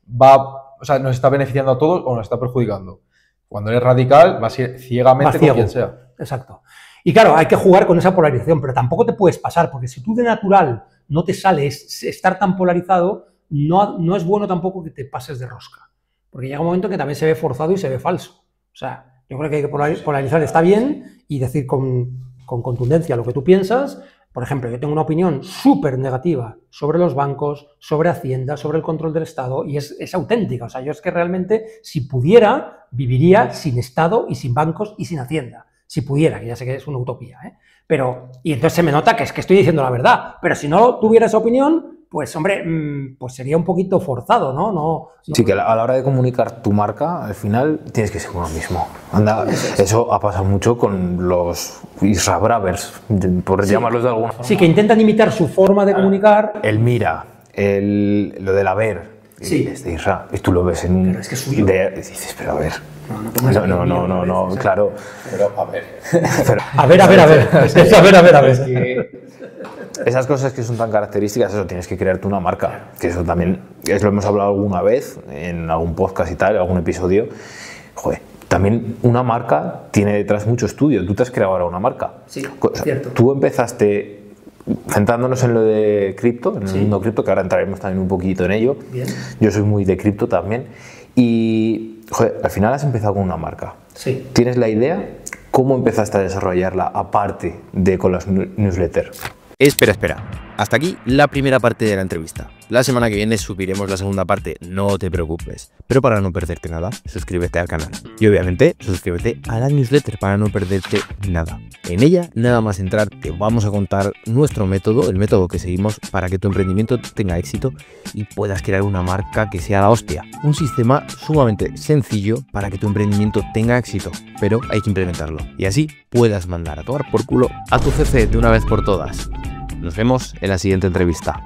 nos está beneficiando a todos o nos está perjudicando. Cuando eres radical, vas a ir ciegamente con quien sea. Exacto. Y claro, hay que jugar con esa polarización, pero tampoco te puedes pasar, porque si tú de natural no te sales estar tan polarizado, no es bueno tampoco que te pases de rosca. Porque llega un momento que también se ve forzado y se ve falso. O sea, yo creo que hay que polarizar, está bien, y decir con contundencia lo que tú piensas. Por ejemplo, yo tengo una opinión súper negativa sobre los bancos, sobre Hacienda, sobre el control del Estado, y es auténtica. O sea, yo es que realmente, si pudiera, viviría sin Estado y sin bancos y sin Hacienda. Si pudiera, que ya sé que es una utopía, ¿eh? Y entonces se me nota que es que estoy diciendo la verdad. Pero si no tuviera esa opinión, pues hombre, pues sería un poquito forzado, ¿no? Sí, que a la hora de comunicar tu marca, al final tienes que ser uno mismo. Anda, eso ha pasado mucho con los Isra Bravers, por llamarlos de alguna forma. Sí, que intentan imitar su forma de comunicar. El mira, lo del haber. Sí. Es de Isra. Y tú lo ves en un... Pero es que es suyo. Y dices, pero a ver... No, claro. Pero a ver. A ver. Esas cosas que son tan características, eso, tienes que crearte una marca. Que eso también, lo hemos hablado alguna vez en algún podcast y tal, en algún episodio. Joder, también una marca tiene detrás mucho estudio. Tú te has creado ahora una marca. Sí, cierto. Tú empezaste centrándonos en lo de cripto, en el mundo cripto, que ahora entraremos también un poquito en ello. Bien. Yo soy muy de cripto también. Y, joder, al final has empezado con una marca. Sí. ¿Tienes la idea? ¿Cómo empezaste a desarrollarla aparte de con las newsletters? Espera. Hasta aquí la primera parte de la entrevista. La semana que viene subiremos la segunda parte, no te preocupes. Pero para no perderte nada, suscríbete al canal. Y obviamente, suscríbete a la newsletter para no perderte nada. En ella, nada más entrar, te vamos a contar nuestro método, el método que seguimos para que tu emprendimiento tenga éxito y puedas crear una marca que sea la hostia. Un sistema sumamente sencillo para que tu emprendimiento tenga éxito, pero hay que implementarlo. Y así puedas mandar a tomar por culo a tu CC de una vez por todas. Nos vemos en la siguiente entrevista.